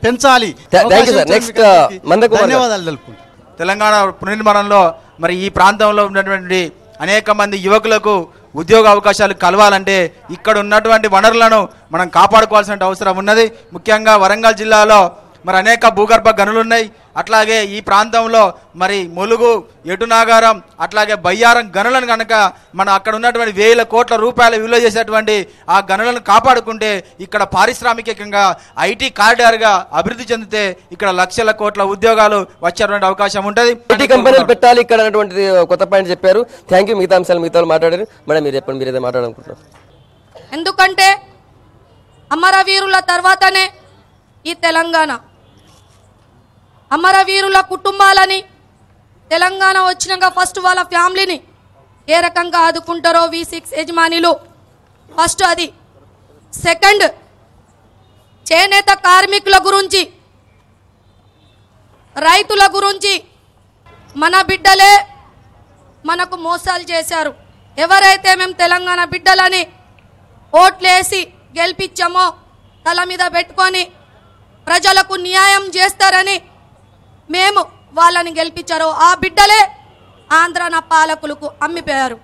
పెంచాలి. ధన్యవాదాలు తెలుపుకుంటాం. తెలంగాణ పునర్నిర్మాణంలో మరి ఈ ప్రాంతంలో ఉన్నటువంటి అనేక మంది యువకులకు ఉద్యోగ అవకాశాలు కలవాలంటే ఇక్కడ ఉన్నటువంటి వనరులను మనం కాపాడుకోవాల్సిన అవసరం ఉన్నది. ముఖ్యంగా వరంగల్ జిల్లాలో మరి అనేక భూగర్భ గనులు ఉన్నాయి. అట్లాగే ఈ ప్రాంతంలో మరి ములుగు, ఎటునాగారం, అట్లాగే బయ్యారం గనులను కనుక మనం అక్కడ ఉన్నటువంటి వేల కోట్ల రూపాయలు విలువ చేసేటువంటి ఆ గనులను కాపాడుకుంటే ఇక్కడ పారిశ్రామికంగా ఐటీ కారిడార్గా అభివృద్ధి చెందితే ఇక్కడ లక్షల కోట్ల ఉద్యోగాలు వచ్చేటువంటి అవకాశం ఉంటుంది. ఐటీ కంపెనీలు పెట్టాలి ఇక్కడ అన్నటువంటి కొత్త పాయింట్ చెప్పారు. Thank you. మిగతా అంశాలు మిగతా మాట్లాడారు. మేడం మీరు చెప్పండి, మీరు ఏదో మాట్లాడాలనుకుంటున్నారు. ఎందుకంటే అమరవీరుల తర్వాతనే ఈ తెలంగాణ. అమరవీరుల కుటుంబాలని తెలంగాణ వచ్చినాక ఫస్ట్ వాళ్ళ ఫ్యామిలీని ఏ రకంగా ఆదుకుంటారో V6 యజమానులు ఫస్ట్ అది. సెకండ్, చేనేత కార్మికుల గురించి, రైతుల గురించి మన బిడ్డలే మనకు మోసాలు చేశారు. ఎవరైతే మేము తెలంగాణ బిడ్డలని ఓట్లేసి గెలిపించామో తల మీద పెట్టుకొని ప్రజలకు న్యాయం చేస్తారని మేము వాళ్ళని గెలిపించారు. ఆ బిడ్డలే ఆంధ్రన పాలకులకు అమ్మిపోయారు.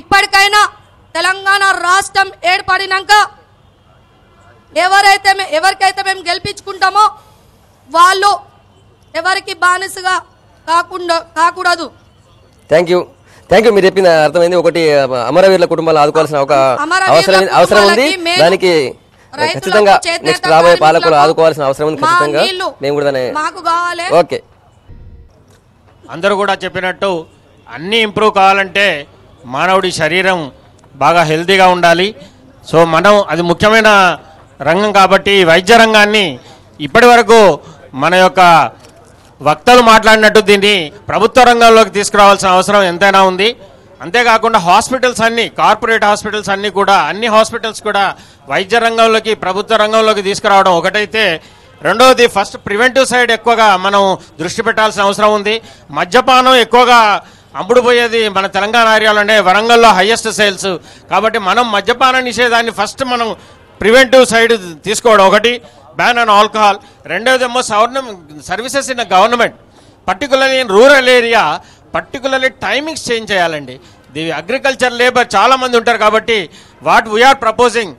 ఇప్పటికైనా తెలంగాణ రాష్ట్రం ఏర్పడినాక ఎవరికైతే మేము గెలిపించుకుంటామో వాళ్ళు ఎవరికి బానిసగా కాకూడదు. Thank you. మీరు చెప్పింది అర్థమైంది. ఒకటి అమరవీరుల కుటుంబాలు ఆదుకోవాల్సిన ఒక అవసరం ఉంది. దానికి ఖచ్చితంగా నెక్స్ట్ రాబోయే పాలకులు ఆదుకోవాల్సిన అవసరం ఉంది. ఖచ్చితంగా మేము కూడా ఓకే. అందరూ కూడా చెప్పినట్టు అన్నీ ఇంప్రూవ్ కావాలంటే మానవుడి శరీరం బాగా హెల్తీగా ఉండాలి. సో మనం అది ముఖ్యమైన రంగం కాబట్టి వైద్య రంగాన్ని ఇప్పటి వరకు మన యొక్క వక్తలు మాట్లాడినట్టు దీన్ని ప్రభుత్వ రంగంలోకి తీసుకురావాల్సిన అవసరం ఎంతైనా ఉంది. అంతేకాకుండా హాస్పిటల్స్ అన్నీ, కార్పొరేట్ హాస్పిటల్స్ అన్నీ కూడా, అన్ని హాస్పిటల్స్ కూడా వైద్య రంగంలోకి ప్రభుత్వ రంగంలోకి తీసుకురావడం ఒకటైతే, రెండవది ఫస్ట్ ప్రివెంటివ్ సైడ్ ఎక్కువగా మనం దృష్టి పెట్టాల్సిన అవసరం ఉంది. మద్యపానం ఎక్కువగా అమ్ముడుపోయేది మన తెలంగాణ ఏరియాలోనే, వరంగల్లో హైయెస్ట్ సేల్స్. కాబట్టి మనం మద్యపాన నిషేధాన్ని ఫస్ట్ మనం ప్రివెంటివ్ సైడ్ తీసుకోవడం ఒకటి, బ్యాన్ ఆన్ ఆల్కహాల్. రెండవదేమో services in government, particularly in rural area, particularly timings change చేయాలండి. ది అగ్రికల్చర్ లేబర్ చాలామంది ఉంటారు కాబట్టి వాట్ వీఆర్ ప్రపోజింగ్,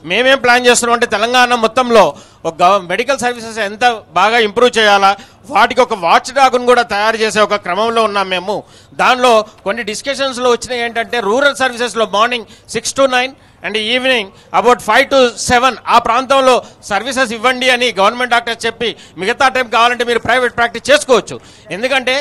మేమేం ప్లాన్ చేస్తున్నాం అంటే తెలంగాణ మొత్తంలో ఒక మెడికల్ సర్వీసెస్ ఎంత బాగా ఇంప్రూవ్ చేయాలా, వాటికి ఒక వాచ్ డాగ్ను కూడా తయారు చేసే ఒక క్రమంలో ఉన్నాం మేము. దానిలో కొన్ని డిస్కషన్స్లో వచ్చినాయి ఏంటంటే రూరల్ సర్వీసెస్లో morning 6 to 9 and evening about 5 to 7 ఆ ప్రాంతంలో సర్వీసెస్ ఇవ్వండి అని గవర్నమెంట్ డాక్టర్స్ చెప్పి, మిగతా టైం కావాలంటే మీరు ప్రైవేట్ ప్రాక్టీస్ చేసుకోవచ్చు. ఎందుకంటే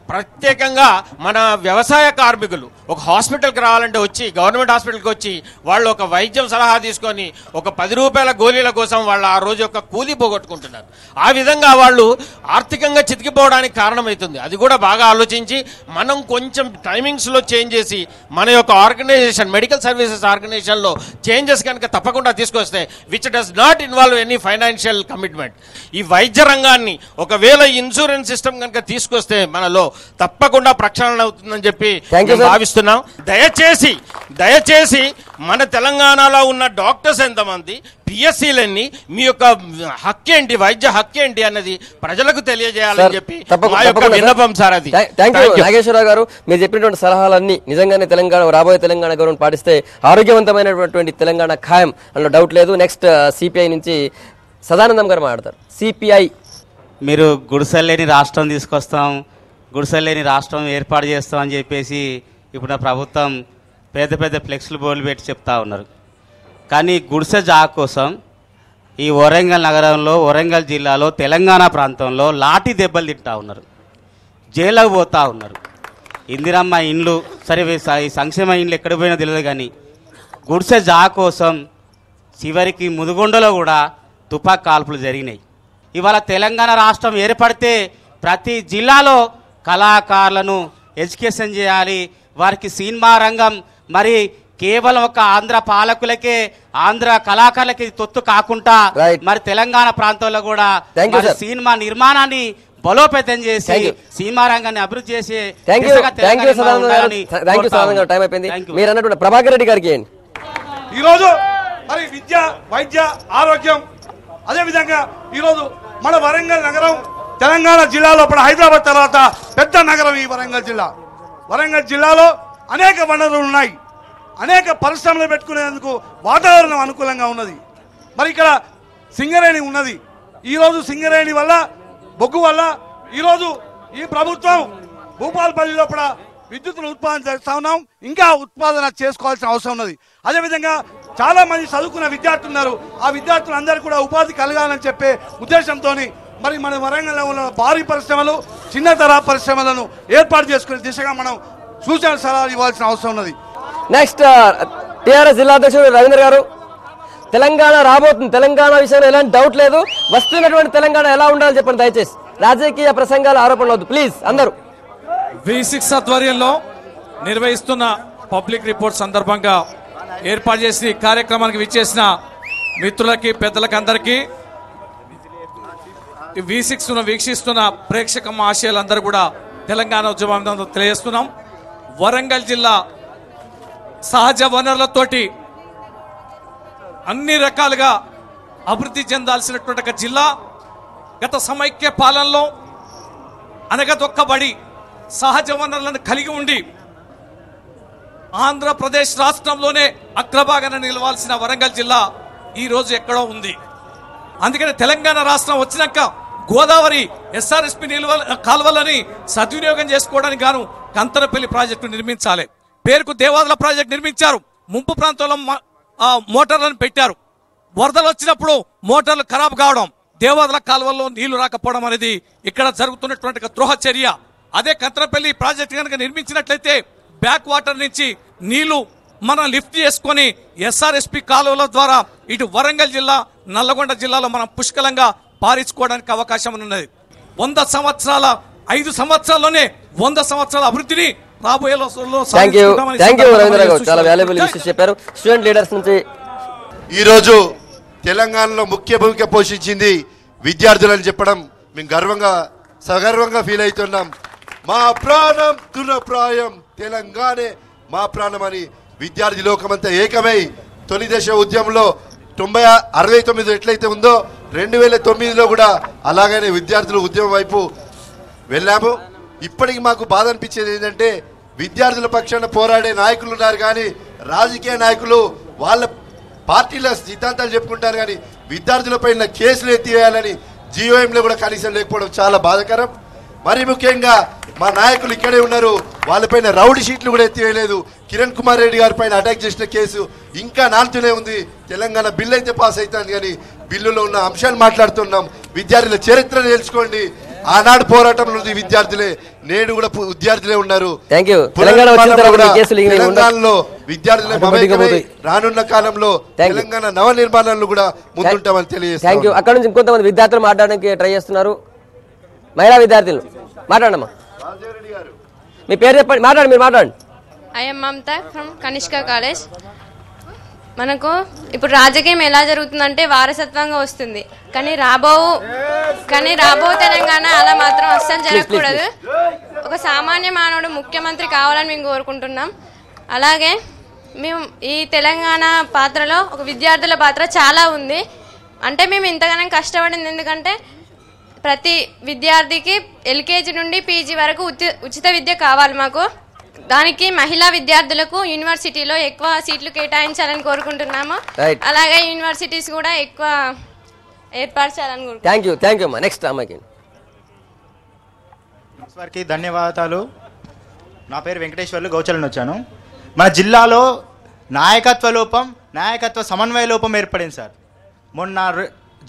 ప్రత్యేకంగా మన వ్యవసాయ కార్మికులు ఒక హాస్పిటల్కి రావాలంటే వచ్చి, గవర్నమెంట్ హాస్పిటల్కి వచ్చి వాళ్ళు ఒక వైద్యం సలహా తీసుకొని ఒక 10 రూపాయల గోళీల కోసం వాళ్ళు ఆ రోజు యొక్క కూలీ పోగొట్టుకుంటున్నారు. ఆ విధంగా వాళ్ళు ఆర్థికంగా చితికిపోవడానికి కారణమవుతుంది. అది కూడా బాగా ఆలోచించి మనం కొంచెం టైమింగ్స్లో చేంజ్ చేసి మన యొక్క ఆర్గనైజేషన్, మెడికల్ సర్వీసెస్ ఆర్గనైజేషన్లో చేంజెస్ కనుక తప్పకుండా తీసుకొస్తే, which does not involve any financial commitment. ఈ వైద్య రంగాన్ని ఒకవేళ ఇన్సూరెన్స్ సిస్టమ్ కనుక తీసుకొస్తే మనలో తప్పకుండా ప్రక్షాళన అవుతుందని చెప్పి భావిస్తున్నాం. దయచేసి మన తెలంగాణలో ఉన్న డాక్టర్స్ ఎంతమంది, పిఎస్సీలన్నీ, మీ యొక్క హక్కేంటి, వైద్య హక్కేంటి అన్నది ప్రజలకు తెలియజేయాలని చెప్పి మా యొక్క విన్నపం సార్. అది థ్యాంక్ యూ నాగేశ్వరరావు గారు. మీరు చెప్పినటువంటి సలహాలన్నీ నిజంగానే తెలంగాణ రాబోయే తెలంగాణ గవర్నమెంట్ పాటిస్తే ఆరోగ్యవంతమైనటువంటి తెలంగాణ ఖాయం, అందులో డౌట్ లేదు. నెక్స్ట్ సిపిఐ నుంచి సదానందం గారు మాట్లాడతారు. సిపిఐ, మీరు గుడిసెలేని రాష్ట్రం తీసుకొస్తాం, గుడిసెలేని రాష్ట్రం ఏర్పాటు చేస్తామని చెప్పేసి ఇప్పుడు ప్రభుత్వం పెద్ద పెద్ద ఫ్లెక్స్లు బోర్డులు పెట్టి చెప్తా ఉన్నారు. కానీ గుడిసె జాగ కోసం ఈ వరంగల్ నగరంలో, వరంగల్ జిల్లాలో, తెలంగాణ ప్రాంతంలో లాఠీ దెబ్బలు తింటా ఉన్నారు, జైలుకు పోతూ ఉన్నారు. ఇందిరమ్మ ఇండ్లు సరే, ఈ సంక్షేమ ఇండ్లు ఎక్కడ పోయినా తెలియదు, కానీ గుడిసె జాగ కోసం చివరికి ముదిగొండలో కూడా తుపాకీ కాల్పులు జరిగినాయి. ఇవాళ తెలంగాణ రాష్ట్రం ఏర్పడితే ప్రతి జిల్లాలో కళాకారులను ఎడ్యుకేషన్ చేయాలి, వారికి సినిమా రంగం, మరి కేవలం ఒక ఆంధ్ర పాలకులకే, ఆంధ్ర కళాకారులకి తొత్తు కాకుండా మరి తెలంగాణ ప్రాంతంలో కూడా మరి సినిమా నిర్మాణాన్ని బలోపేతం చేసి సినిమా రంగాన్ని అభివృద్ధి చేసి టైం అయిపోయింది. మీరు అన్నటువంటి ప్రభాకర్ రెడ్డి గారికి ఈరోజు మరి విద్య, వైద్య, ఆరోగ్యం, అదేవిధంగా ఈరోజు మన వరంగల్ నగరం తెలంగాణ జిల్లాలో హైదరాబాద్ తర్వాత పెద్ద నగరం ఈ వరంగల్ జిల్లా. వరంగల్ జిల్లాలో అనేక వనరులు ఉన్నాయి, అనేక పరిశ్రమలు పెట్టుకునేందుకు వాతావరణం అనుకూలంగా ఉన్నది. మరి ఇక్కడ సింగరేణి ఉన్నది. ఈరోజు సింగరేణి వల్ల, బొగ్గు వల్ల ఈరోజు ఈ ప్రభుత్వం భూపాలపల్లి లోపల విద్యుత్తును ఉత్పాదన చేస్తా ఉన్నాం. ఇంకా ఉత్పాదన చేసుకోవాల్సిన అవసరం ఉన్నది. అదేవిధంగా చాలా మంది చదువుకున్న విద్యార్థులు ఉన్నారు. ఆ విద్యార్థులందరూ కూడా ఉపాధి కలగాలని చెప్పే ఉద్దేశంతో మరి మన వరంగల్లో ఉన్న భారీ పరిశ్రమలు, చిన్న తరహా పరిశ్రమలను ఏర్పాటు చేసుకునే దిశగా మనం సూచన సలహాలు ఇవ్వాల్సిన అవసరం ఉన్నది. నెక్స్ట్ టీఆర్ఎస్ జిల్లా అధ్యక్షుడు రవీంద్ర గారు, తెలంగాణ రాబోతుంది, తెలంగాణ విషయంలో ఎలాంటి డౌట్ లేదు, వస్తున్నటువంటి తెలంగాణ ఎలా ఉండాలని చెప్పండి దయచేసి. రాజకీయ ప్రసంగాలు, ఆరోపణలు వద్దు ప్లీజ్. అందరూ V6 ఆధ్వర్యంలో నిర్వహిస్తున్న పబ్లిక్ రిపోర్ట్ సందర్భంగా ఏర్పాటు చేసి కార్యక్రమానికి విచ్చేసిన మిత్రులకి, పెద్దలకి అందరికీ, V6 వీక్షిస్తున్న ప్రేక్షక మహాశయులందరూ కూడా తెలంగాణ ఉద్యమం తెలియజేస్తున్నాం. వరంగల్ జిల్లా సహజ వనరులతోటి అన్ని రకాలుగా అభివృద్ధి చెందాల్సినటువంటి ఒక జిల్లా. గత సమైక్య పాలనలో అనగదొక్కబడి సహజ వనరులను కలిగి ఉండి ఆంధ్రప్రదేశ్ రాష్ట్రంలోనే అగ్రభాగాన నిలవాల్సిన వరంగల్ జిల్లా ఈరోజు ఎక్కడో ఉంది. అందుకని తెలంగాణ రాష్ట్రం వచ్చినాక గోదావరి SRSP కాలువలని సద్వినియోగం చేసుకోవడానికి గాను కంతరపల్లి ప్రాజెక్టు నిర్మించాలి. పేరుకు దేవాదుల ప్రాజెక్టు నిర్మించారు. ముంపు ప్రాంతంలో మోటార్లను పెట్టారు. వరదలు వచ్చినప్పుడు మోటార్లు ఖరాబు కావడం, దేవాదుల కాలువల్లో నీళ్లు రాకపోవడం అనేది ఇక్కడ జరుగుతున్నటువంటి ద్రోహ చర్య. అదే కంతరపల్లి ప్రాజెక్టు కనుక నిర్మించినట్లయితే బ్యాక్ వాటర్ నుంచి నీళ్లు మనం లిఫ్ట్ చేసుకొని SRSP కాలువల ద్వారా ఇటు వరంగల్ జిల్లా, నల్లగొండ జిల్లాలో మనం పుష్కలంగా పారించుకోవడానికి అవకాశం ఉన్నది. 100 సంవత్సరాల 5 సంవత్సరాల్లోనే 100 సంవత్సరాల అభివృద్ధిని రాబోయే చెప్పారు. స్టూడెంట్ లీడర్స్ నుంచి ఈరోజు తెలంగాణలో ముఖ్య భూమిక పోషించింది విద్యార్థులని చెప్పడం మేము సగర్వంగా ఫీల్ అవుతున్నాం. మా ప్రాణం తునప్రాయం, తెలంగాణే మా ప్రాణం అని విద్యార్థి లోకమంతా ఏకమై తొలి దశ ఉద్యమంలో 69 ఎట్లయితే ఉందో 2009లో కూడా అలాగనే విద్యార్థులు ఉద్యమం వైపు వెళ్ళాము. ఇప్పటికి మాకు బాధ అనిపించేది ఏంటంటే విద్యార్థుల పక్షాన పోరాడే నాయకులు ఉన్నారు, కానీ రాజకీయ నాయకులు వాళ్ళ పార్టీల సిద్ధాంతాలు చెప్పుకుంటారు, కానీ విద్యార్థులపైన కేసులు ఎత్తివేయాలని GOMలో కూడా కనీసం లేకపోవడం చాలా బాధాకరం. మరి ముఖ్యంగా మా నాయకులు ఇక్కడే ఉన్నారు, వాళ్ళపైన రౌడీ షీట్లు కూడా ఎత్తివేయలేదు. కిరణ్ కుమార్ రెడ్డి గారి పైన అటాక్ చేసిన కేసు ఇంకా నాలుతూనే ఉంది. తెలంగాణ బిల్లు అయితే పాస్ అవుతుంది, కానీ బిల్లులో ఉన్న అంశాలు మాట్లాడుతున్నాం. విద్యార్థుల చరిత్ర తెలుసుకోండి. ఆనాడు పోరాటంలో విద్యార్థులే, నేడు కూడా విద్యార్థులే ఉన్నారు. తెలంగాణలో విద్యార్థులే మమేకమై రానున్న కాలంలో తెలంగాణ నవ నిర్మాణంలో కూడా ముందుంటామని తెలియజేస్తాం. అక్కడ నుంచి ఇంకొంతమంది విద్యార్థులు మాట్లాడడానికి ట్రై చేస్తున్నారు. మహిళా విద్యార్థులు మాట్లాడమ్మా, మీ పేరు చెప్పండి, మీరు మాట్లాడండి. I'm Mamata from Kanishka college. మనకు ఇప్పుడు రాజకీయం ఎలా జరుగుతుందంటే వారసత్వంగా వస్తుంది, కానీ రాబో తెలంగాణ అలా మాత్రం అస్సలు జరగకూడదు. ఒక సామాన్య మానవుడు ముఖ్యమంత్రి కావాలని మేము కోరుకుంటున్నాం. అలాగే మేము ఈ తెలంగాణ పాత్రలో ఒక విద్యార్థుల పాత్ర చాలా ఉంది. అంటే మేము ఇంతగానో కష్టపడింది ఎందుకంటే ప్రతి విద్యార్థికి LKG నుండి PG వరకు ఉచిత విద్య కావాలి మాకు. దానికి మహిళా విద్యార్థులకు యూనివర్సిటీలో ఎక్కువ సీట్లు కేటాయించాలని కోరుకుంటున్నాము. అలాగే యూనివర్సిటీస్ కూడా ఎక్కువ ఏర్పాటు చేయాలని కోరుకుంటున్నాము. ధన్యవాదాలు. నా పేరు వెంకటేశ్వర్లు, గౌచలను వచ్చాను. మన జిల్లాలో నాయకత్వ సమన్వయ లోపం ఏర్పడింది సార్. మొన్న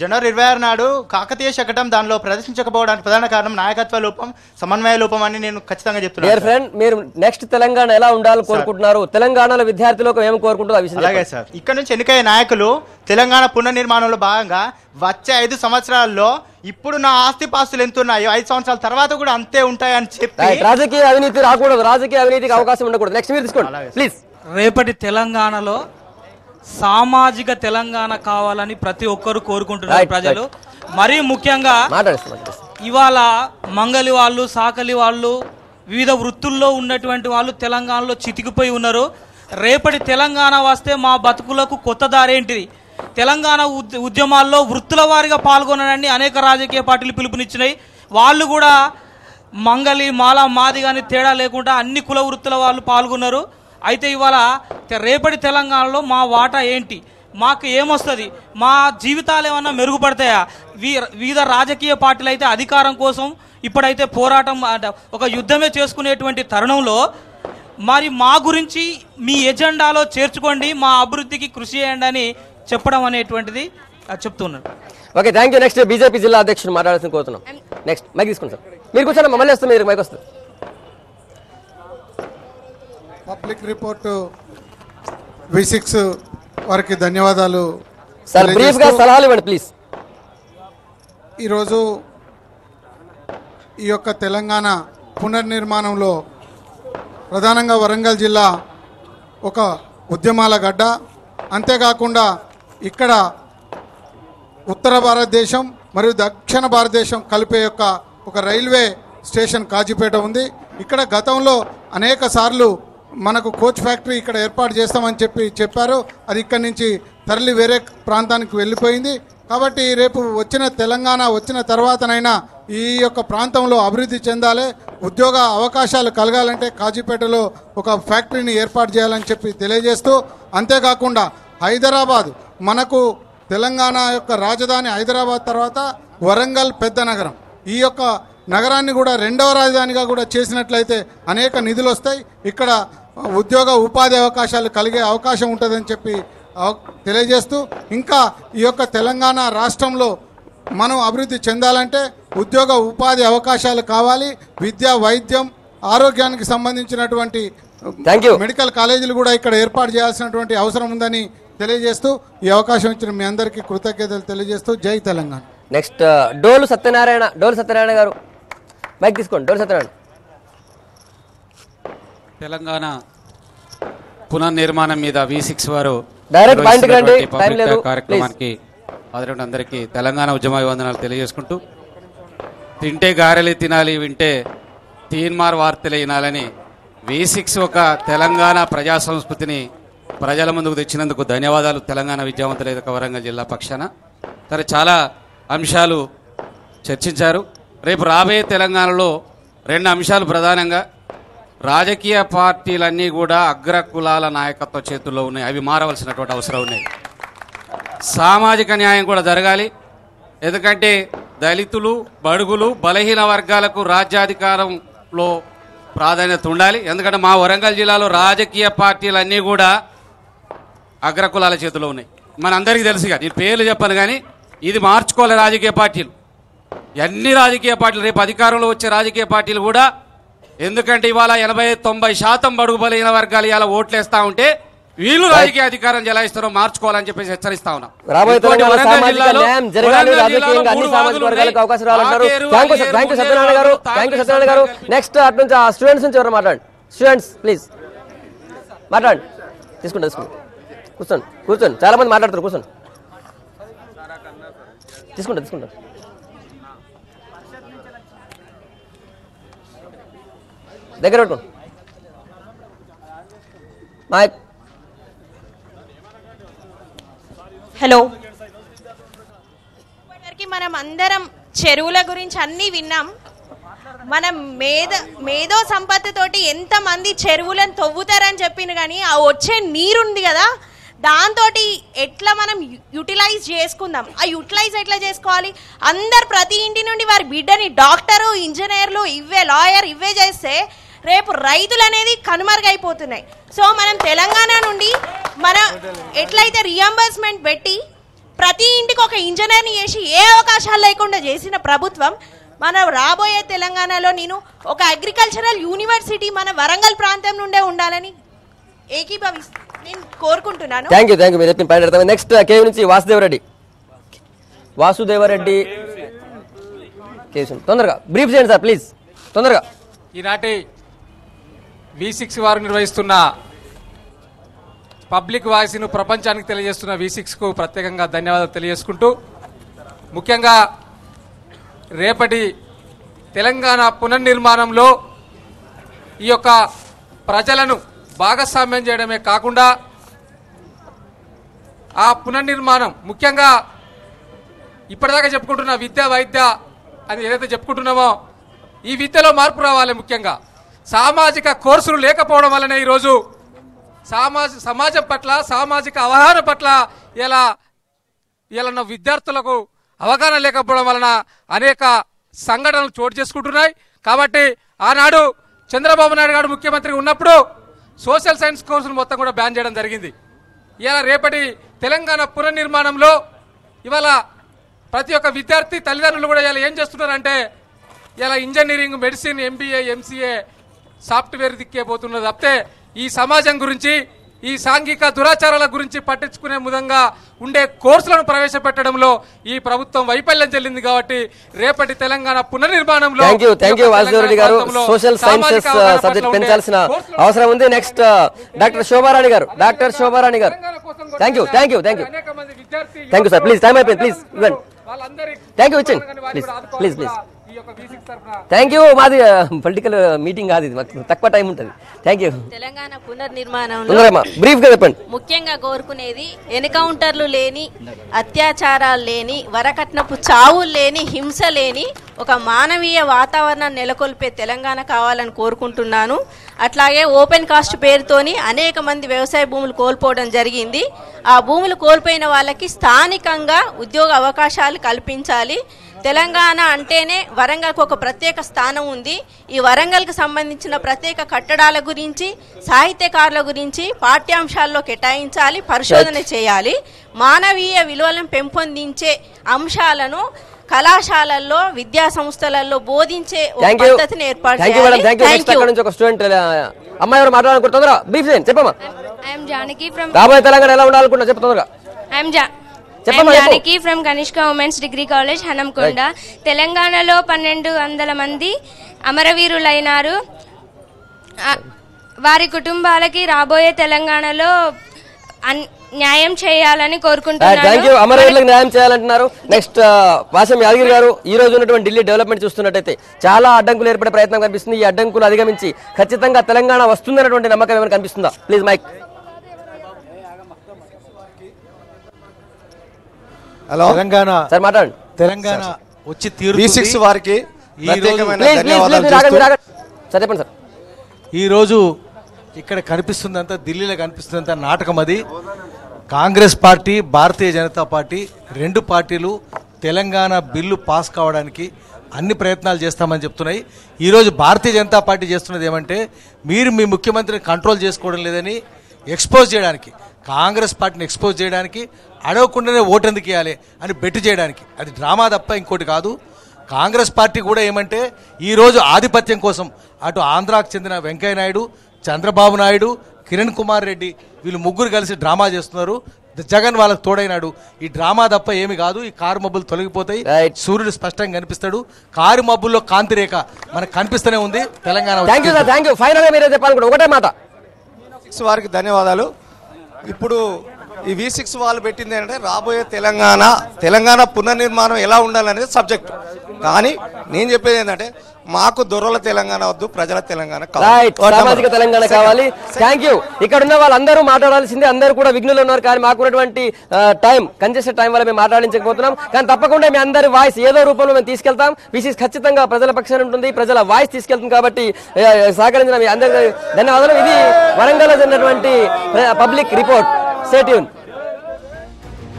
జనవరి 26 నాడు కాకతీయ శకటం దానిలో ప్రదర్శించకపోవడానికి ప్రధాన కారణం నాయకత్వ లోపం, సమన్వయ లోపం అని నేను ఖచ్చితంగా చెప్తున్నాను. మీరు నెక్స్ట్ తెలంగాణ ఎలా ఉండాలని కోరుకుంటున్నారు? తెలంగాణలో విద్యార్థులకు ఏం కోరుకుంటున్నారు? అలాగే సార్, ఇక్కడ నుంచి ఎన్నికయ్యే నాయకులు తెలంగాణ పునర్నిర్మాణంలో భాగంగా వచ్చే 5 సంవత్సరాల్లో ఇప్పుడు నా ఆస్తి పాస్తులు ఎంత ఉన్నాయో 5 సంవత్సరాల తర్వాత కూడా అంతే ఉంటాయని చెప్పి రాజకీయ అవినీతి రాకూడదు, రాజకీయ అవినీతికి అవకాశం ఉండకూడదు. నెక్స్ట్ మీరు తీసుకోండి ప్లీజ్. రేపటి తెలంగాణలో సామాజిక తెలంగాణ కావాలని ప్రతి ఒక్కరు కోరుకుంటున్నారు ప్రజలు. మరీ ముఖ్యంగా ఇవాళ మంగలి వాళ్ళు, సాకలి వాళ్ళు, వివిధ వృత్తుల్లో ఉన్నటువంటి వాళ్ళు తెలంగాణలో చితికిపోయి ఉన్నారు. రేపటి తెలంగాణ వస్తే మా బతుకులకు కొత్త దారేంటిది? తెలంగాణ ఉద్యమాల్లో వృత్తుల వారిగా పాల్గొనడానికి అనేక రాజకీయ పార్టీలు పిలుపునిచ్చినాయి. వాళ్ళు కూడా మంగలి, మాల, మాది కానీ తేడా లేకుండా అన్ని కుల వృత్తుల వాళ్ళు పాల్గొన్నారు. అయితే ఇవాళ రేపటి తెలంగాణలో మా వాటా ఏంటి? మాకు ఏమొస్తుంది? మా జీవితాలు ఏమన్నా మెరుగుపడతాయా? వివిధ రాజకీయ పార్టీలు అయితే అధికారం కోసం ఇప్పుడైతే పోరాటం, ఒక యుద్ధమే చేసుకునేటువంటి తరుణంలో మరి మా గురించి మీ ఎజెండాలో చేర్చుకోండి, మా అభివృద్ధికి కృషి చేయండి అని చెప్పడం అనేటువంటిది చెప్తున్నాను. Okay, thank you. Next BJP జిల్లా అధ్యక్షుడు మాట్లాడాల్సిన కోరుతున్నాం. నెక్స్ట్ మైక్ తీసుకోండి సార్. మీరు కూర్చోండి, మమ్మల్ని వస్తుంది, మీరు మైక్ వస్తుంది. పబ్లిక్ రిపోర్టు V6 వారికి ధన్యవాదాలు సార్. బ్రీఫ్గా సలహాలు ఇవ్వండి ప్లీజ్. ఈరోజు ఈ యొక్క తెలంగాణ పునర్నిర్మాణంలో ప్రధానంగా వరంగల్ జిల్లా ఒక ఉద్యమాల గడ్డ. అంతేకాకుండా ఇక్కడ ఉత్తర భారతదేశం మరియు దక్షిణ భారతదేశం కలిపే ఒక రైల్వే స్టేషన్ కాజీపేట ఉంది. ఇక్కడ గతంలో అనేక సార్లు మనకు కోచ్ ఫ్యాక్టరీ ఇక్కడ ఏర్పాటు చేస్తామని చెప్పారు. అది ఇక్కడి నుంచి తరలి వేరే ప్రాంతానికి వెళ్ళిపోయింది. కాబట్టి రేపు తెలంగాణ వచ్చిన తర్వాతనైనా ఈ యొక్క ప్రాంతంలో అభివృద్ధి చెందాలి, ఉద్యోగ అవకాశాలు కలగాలంటే కాజీపేటలో ఒక ఫ్యాక్టరీని ఏర్పాటు చేయాలని తెలియజేస్తూ, అంతేకాకుండా హైదరాబాద్ మనకు తెలంగాణ యొక్క రాజధాని హైదరాబాద్ తర్వాత వరంగల్ పెద్ద నగరం. ఈ యొక్క నగరాన్ని కూడా రెండవ రాజధానిగా కూడా చేసినట్లయితే అనేక నిధులు వస్తాయి, ఇక్కడ ఉద్యోగ ఉపాధి అవకాశాలు కలిగే అవకాశం ఉంటుందని తెలియజేస్తూ, ఇంకా ఈ యొక్క తెలంగాణ రాష్ట్రంలో మనం అభివృద్ధి చెందాలంటే ఉద్యోగ ఉపాధి అవకాశాలు కావాలి. విద్య, వైద్యం, ఆరోగ్యానికి సంబంధించినటువంటి మెడికల్ కాలేజీలు కూడా ఇక్కడ ఏర్పాటు చేయాల్సినటువంటి అవసరం ఉందని తెలియజేస్తూ, ఈ అవకాశం ఇచ్చిన మీ అందరికీ కృతజ్ఞతలు తెలియజేస్తూ జై తెలంగాణ. నెక్స్ట్ డోలు సత్యనారాయణ గారు, మైక్ తీసుకోండి. డోలు సత్యనారాయణ. తెలంగాణ పునర్నిర్మాణం మీద V6 వారు కార్యక్రమానికి అందరికీ తెలంగాణ ఉద్యమాభివందనాలు తెలియజేసుకుంటూ, తింటే గారెలు తినాలి, వింటే తీన్మార్ వార్తలే వినాలని V6 ఒక తెలంగాణ ప్రజా సంస్కృతిని ప్రజల ముందుకు తెచ్చినందుకు ధన్యవాదాలు తెలంగాణ విద్యావంతుల వరంగల్ జిల్లా పక్షాన. సరే, చాలా అంశాలు చర్చించారు. రేపు రాబోయే తెలంగాణలో 2 అంశాలు ప్రధానంగా. రాజకీయ పార్టీలన్నీ కూడా అగ్ర కులాల నాయకత్వ చేతుల్లో ఉన్నాయి, అవి మారవలసినటువంటి అవసరం ఉన్నాయి. సామాజిక న్యాయం కూడా జరగాలి, ఎందుకంటే దళితులు, బడుగులు, బలహీన వర్గాలకు రాజ్యాధికారంలో ప్రాధాన్యత ఉండాలి. ఎందుకంటే మా వరంగల్ జిల్లాలో రాజకీయ పార్టీలన్నీ కూడా అగ్రకులాల చేతిలో ఉన్నాయి. మనందరికీ తెలుసుగా, నేను పేర్లు చెప్పను కానీ ఇది మార్చుకోవాలి. రాజకీయ పార్టీలు, అన్ని రాజకీయ పార్టీలు, రేపు అధికారంలో వచ్చే రాజకీయ పార్టీలు కూడా, ఎందుకంటే ఇవాళ 80-90% బడుగు బలహీన వర్గాలు ఇలా ఓట్లేస్తా ఉంటే వీళ్ళు రాజకీయ అధికారం జలాయిస్తారో మార్చుకోవాలని చెప్పేసి హెచ్చరిస్తా ఉన్నాం. నెక్స్ట్ అటు నుంచి స్టూడెంట్స్ నుంచి ఎవరు మాట్లాడండి. స్టూడెంట్స్ ప్లీజ్ మాట్లాడండి. తీసుకోండి, కూర్చోండి. చాలా మంది మాట్లాడుతారు, కూర్చోండి. తీసుకుంటా. దగ్గర పెట్టుకోండి మైక్. హలో, మనం అందరం చెరువుల గురించి అన్నీ విన్నాం. మనం మేధో సంపత్తితోటి ఎంతమంది చెరువులను తవ్వుతారని చెప్పిన కానీ ఆ వచ్చే నీరుంది కదా, దాంతో ఎట్లా మనం యూటిలైజ్ చేసుకుందాం. ఆ యూటిలైజ్ ఎట్లా చేసుకోవాలి? అందరు ప్రతి ఇంటి నుండి వారి బిడ్డని డాక్టరు, ఇంజనీర్లు, లాయర్ చేస్తే రేపు రైతులు అనేది కనుమరుగైపోతున్నాయి. సో మనం తెలంగాణ నుండి ఎట్లయితే రియంబర్స్మెంట్ పెట్టి ప్రతి ఇంటికి ఒక ఇంజనీర్ని చేసి ఏ అవకాశాలు లేకుండా చేసిన ప్రభుత్వం, మన రాబోయే తెలంగాణలో నేను ఒక అగ్రికల్చరల్ యూనివర్సిటీ మన వరంగల్ ప్రాంతం నుండే ఉండాలని నేను కోరుకుంటున్నాను. Thank you. మీరు చెప్పిన పని. నెక్స్ట్ కేవీ నుంచి వాసుదేవరెడ్డి తొందరగా బ్రీఫ్ చేయండి సార్ ప్లీజ్, తొందరగా. ఈనాటి V6 వారు నిర్వహిస్తున్న పబ్లిక్ వాయిస్ను ప్రపంచానికి తెలియజేస్తున్న V6కు ప్రత్యేకంగా ధన్యవాదాలు తెలియజేసుకుంటూ, ముఖ్యంగా రేపటి తెలంగాణ పునర్నిర్మాణంలో ఈ యొక్క ప్రజలను భాగస్వామ్యం చేయడమే కాకుండా ఆ పునర్నిర్మాణం ముఖ్యంగా ఇప్పటిదాకా చెప్పుకుంటున్న విద్య వైద్య అని ఏదైతే చెప్పుకుంటున్నామో ఈ విద్యలో మార్పు రావాలి. ముఖ్యంగా సామాజిక కోర్సులు లేకపోవడం వల్లనే ఈరోజు సమాజం పట్ల సామాజిక అవగాహన పట్ల ఇలా విద్యార్థులకు అవగాహన లేకపోవడం వలన అనేక సంఘటనలు చోటు చేసుకుంటున్నాయి. కాబట్టి ఆనాడు చంద్రబాబు నాయుడు గారు ముఖ్యమంత్రిగా ఉన్నప్పుడు సోషల్ సైన్స్ కోర్సులు మొత్తం కూడా బ్యాన్ చేయడం జరిగింది. ఇలా రేపటి తెలంగాణ పునర్నిర్మాణంలో ఇవాళ ప్రతి ఒక్క విద్యార్థి తల్లిదండ్రులు కూడా ఇలా ఏం చేస్తున్నారంటే ఇలా engineering, medicine, MBA, MCA, software దిక్కే పోతున్నది తప్పితే ఈ సమాజం గురించి ఈ సాంఘిక దురాచారాల గురించి పట్టించుకునే విధంగా ఉండే కోర్సులను ప్రవేశపెట్టడంలో ఈ ప్రభుత్వం వైఫల్యం చెల్లింది. కాబట్టి రేపటి తెలంగాణ పునర్నిర్మాణంలో సోషల్ సైన్సెస్ సబ్జెక్ట్ పెంచాల్సిన అవసరం ఉంది. నెక్స్ట్ డాక్టర్ శోభారాణి గారు. Thank you sir. Please time అయిపోయింది. ప్లీజ్ ఇవ్వండి. థ్యాంక్ యూ ఇచ్చండి. Please thank you. మాది పొలిటికల్ మీటింగ్ కాదు ఇది, మాకు తక్కువ టైం ఉంటుంది. Thank you. తెలంగాణ పునర్నిర్మాణంలో బ్రీఫ్ గా చెప్పండి. ముఖ్యంగా కోరుకునేది ఎన్కౌంటర్లు లేని, అత్యాచారాలు లేని, వరకట్నపు చావులు లేని, హింస లేని ఒక మానవీయ వాతావరణాన్ని నెలకొల్పే తెలంగాణ కావాలని కోరుకుంటున్నాను. అట్లాగే ఓపెన్ కాస్ట్ పేరుతోని అనేక మంది వ్యవసాయ భూములు కోల్పోవడం జరిగింది. ఆ భూములు కోల్పోయిన వాళ్ళకి స్థానికంగా ఉద్యోగ అవకాశాలు కల్పించాలి. తెలంగాణ అంటేనే వరంగల్కి ఒక ప్రత్యేక స్థానం ఉంది. ఈ వరంగల్కి సంబంధించిన ప్రత్యేక కట్టడాల గురించి, సాహిత్యకారుల గురించి పాఠ్యాంశాల్లో కేటాయించాలి, పరిశోధన చేయాలి. మానవీయ విలువలను పెంపొందించే అంశాలను కళాశాలల్లో, విద్యా సంస్థలలో బోధించే పద్ధతిని ఏర్పాటు చేయాలి. రాబోయే తెలంగాణ ఎలా ఉండాలనుకుంటున్నా చెప్పు తొందరగా. Janaki from Kanishka women's degree college Hanamkonda. తెలంగాణలో 1200 మంది అమరవీరులైనారు. వారి కుటుంబాలకి రాబోయే తెలంగాణలో న్యాయం చేయాలని కోరుకుంటున్నాను. అమరవీరులకు న్యాయం చేయాలంటున్నారు. నెక్స్ట్ వాసం యాదగిరి గారు. ఈ రోజు ఉన్నటువంటి ఢిల్లీ డెవలప్మెంట్ చూస్తున్నట్టయితే చాలా అడ్డంకులు ఏర్పడే ప్రయత్నం కనిపిస్తుంది. ఈ అడ్డంకులు అధిగమించి ఖచ్చితంగా తెలంగాణ వస్తుందన్నటువంటి నమ్మకం ఏమైనా కనిపిస్తుందా? Please mike. Hello Telangana sir మాట్లాడండి. తెలంగాణ వచ్చి V6 వారికి చెప్పండి సార్. ఈరోజు ఇక్కడ కనిపిస్తుందంతా, ఢిల్లీలో కనిపిస్తుందంతా నాటకం. అది కాంగ్రెస్ పార్టీ, భారతీయ జనతా పార్టీ రెండు పార్టీలు తెలంగాణ బిల్లు పాస్ కావడానికి అన్ని ప్రయత్నాలు చేస్తామని చెప్తున్నాయి. ఈరోజు భారతీయ జనతా పార్టీ చేస్తున్నది ఏమంటే మీరు మీ ముఖ్యమంత్రిని కంట్రోల్ చేసుకోవడం లేదని ఎక్స్పోజ్ చేయడానికి, కాంగ్రెస్ పార్టీని ఎక్స్పోజ్ చేయడానికి, అడగకుండానే ఓటెందుకు ఇవ్వాలి అని బెట్టు చేయడానికి. అది డ్రామా తప్ప ఇంకోటి కాదు. కాంగ్రెస్ పార్టీ కూడా ఏమంటే ఈరోజు ఆధిపత్యం కోసం అటు ఆంధ్రాకు చెందిన వెంకయ్య నాయుడు, చంద్రబాబు నాయుడు, కిరణ్ కుమార్ రెడ్డి వీళ్ళు ముగ్గురు కలిసి డ్రామా చేస్తున్నారు. జగన్ వాళ్ళకి తోడైనాడు. ఈ డ్రామా తప్ప ఏమి కాదు. ఈ కారు మబ్బులు తొలగిపోతాయి, సూర్యుడు స్పష్టంగా కనిపిస్తాడు. కారు మబ్బుల్లో కాంతి రేఖ మనకు కనిపిస్తూనే ఉంది. తెలంగాణ ఒకటే మాట. వారికి ధన్యవాదాలు. ఇప్పుడు ఈ V6 వాళ్ళు పెట్టింది ఏంటంటే రాబోయే తెలంగాణ పునర్నిర్మాణం ఎలా ఉండాలనేది సబ్జెక్ట్. కానీ నేను చెప్పేది ఏంటంటే మాకు దొరల తెలంగాణ వద్దు, ప్రజల తెలంగాణ సామాజిక తెలంగాణ కావాలి. Thank you. ఇక్కడ ఉన్న వాళ్ళందరూ మాట్లాడాల్సిందే. అందరూ కూడా విఘ్నులు ఉన్నారు. కానీ మాకున్నటువంటి కంజెస్టెడ్ టైం వల్ల మేము మాట్లాడించకపోతున్నాం. కానీ తప్పకుండా మీ అందరి వాయిస్ ఏదో రూపంలో మేము తీసుకెళ్తాం. విషయం ఖచ్చితంగా ప్రజల పక్షాన ఉంటుంది. ప్రజల వాయిస్ తీసుకెళ్తుంది. కాబట్టి సహకరించిన మీ అందరికీ ధన్యవాదాలు. ఇది వరంగల్లో జరిగినటువంటి పబ్లిక్ రిపోర్ట్. Stay tune.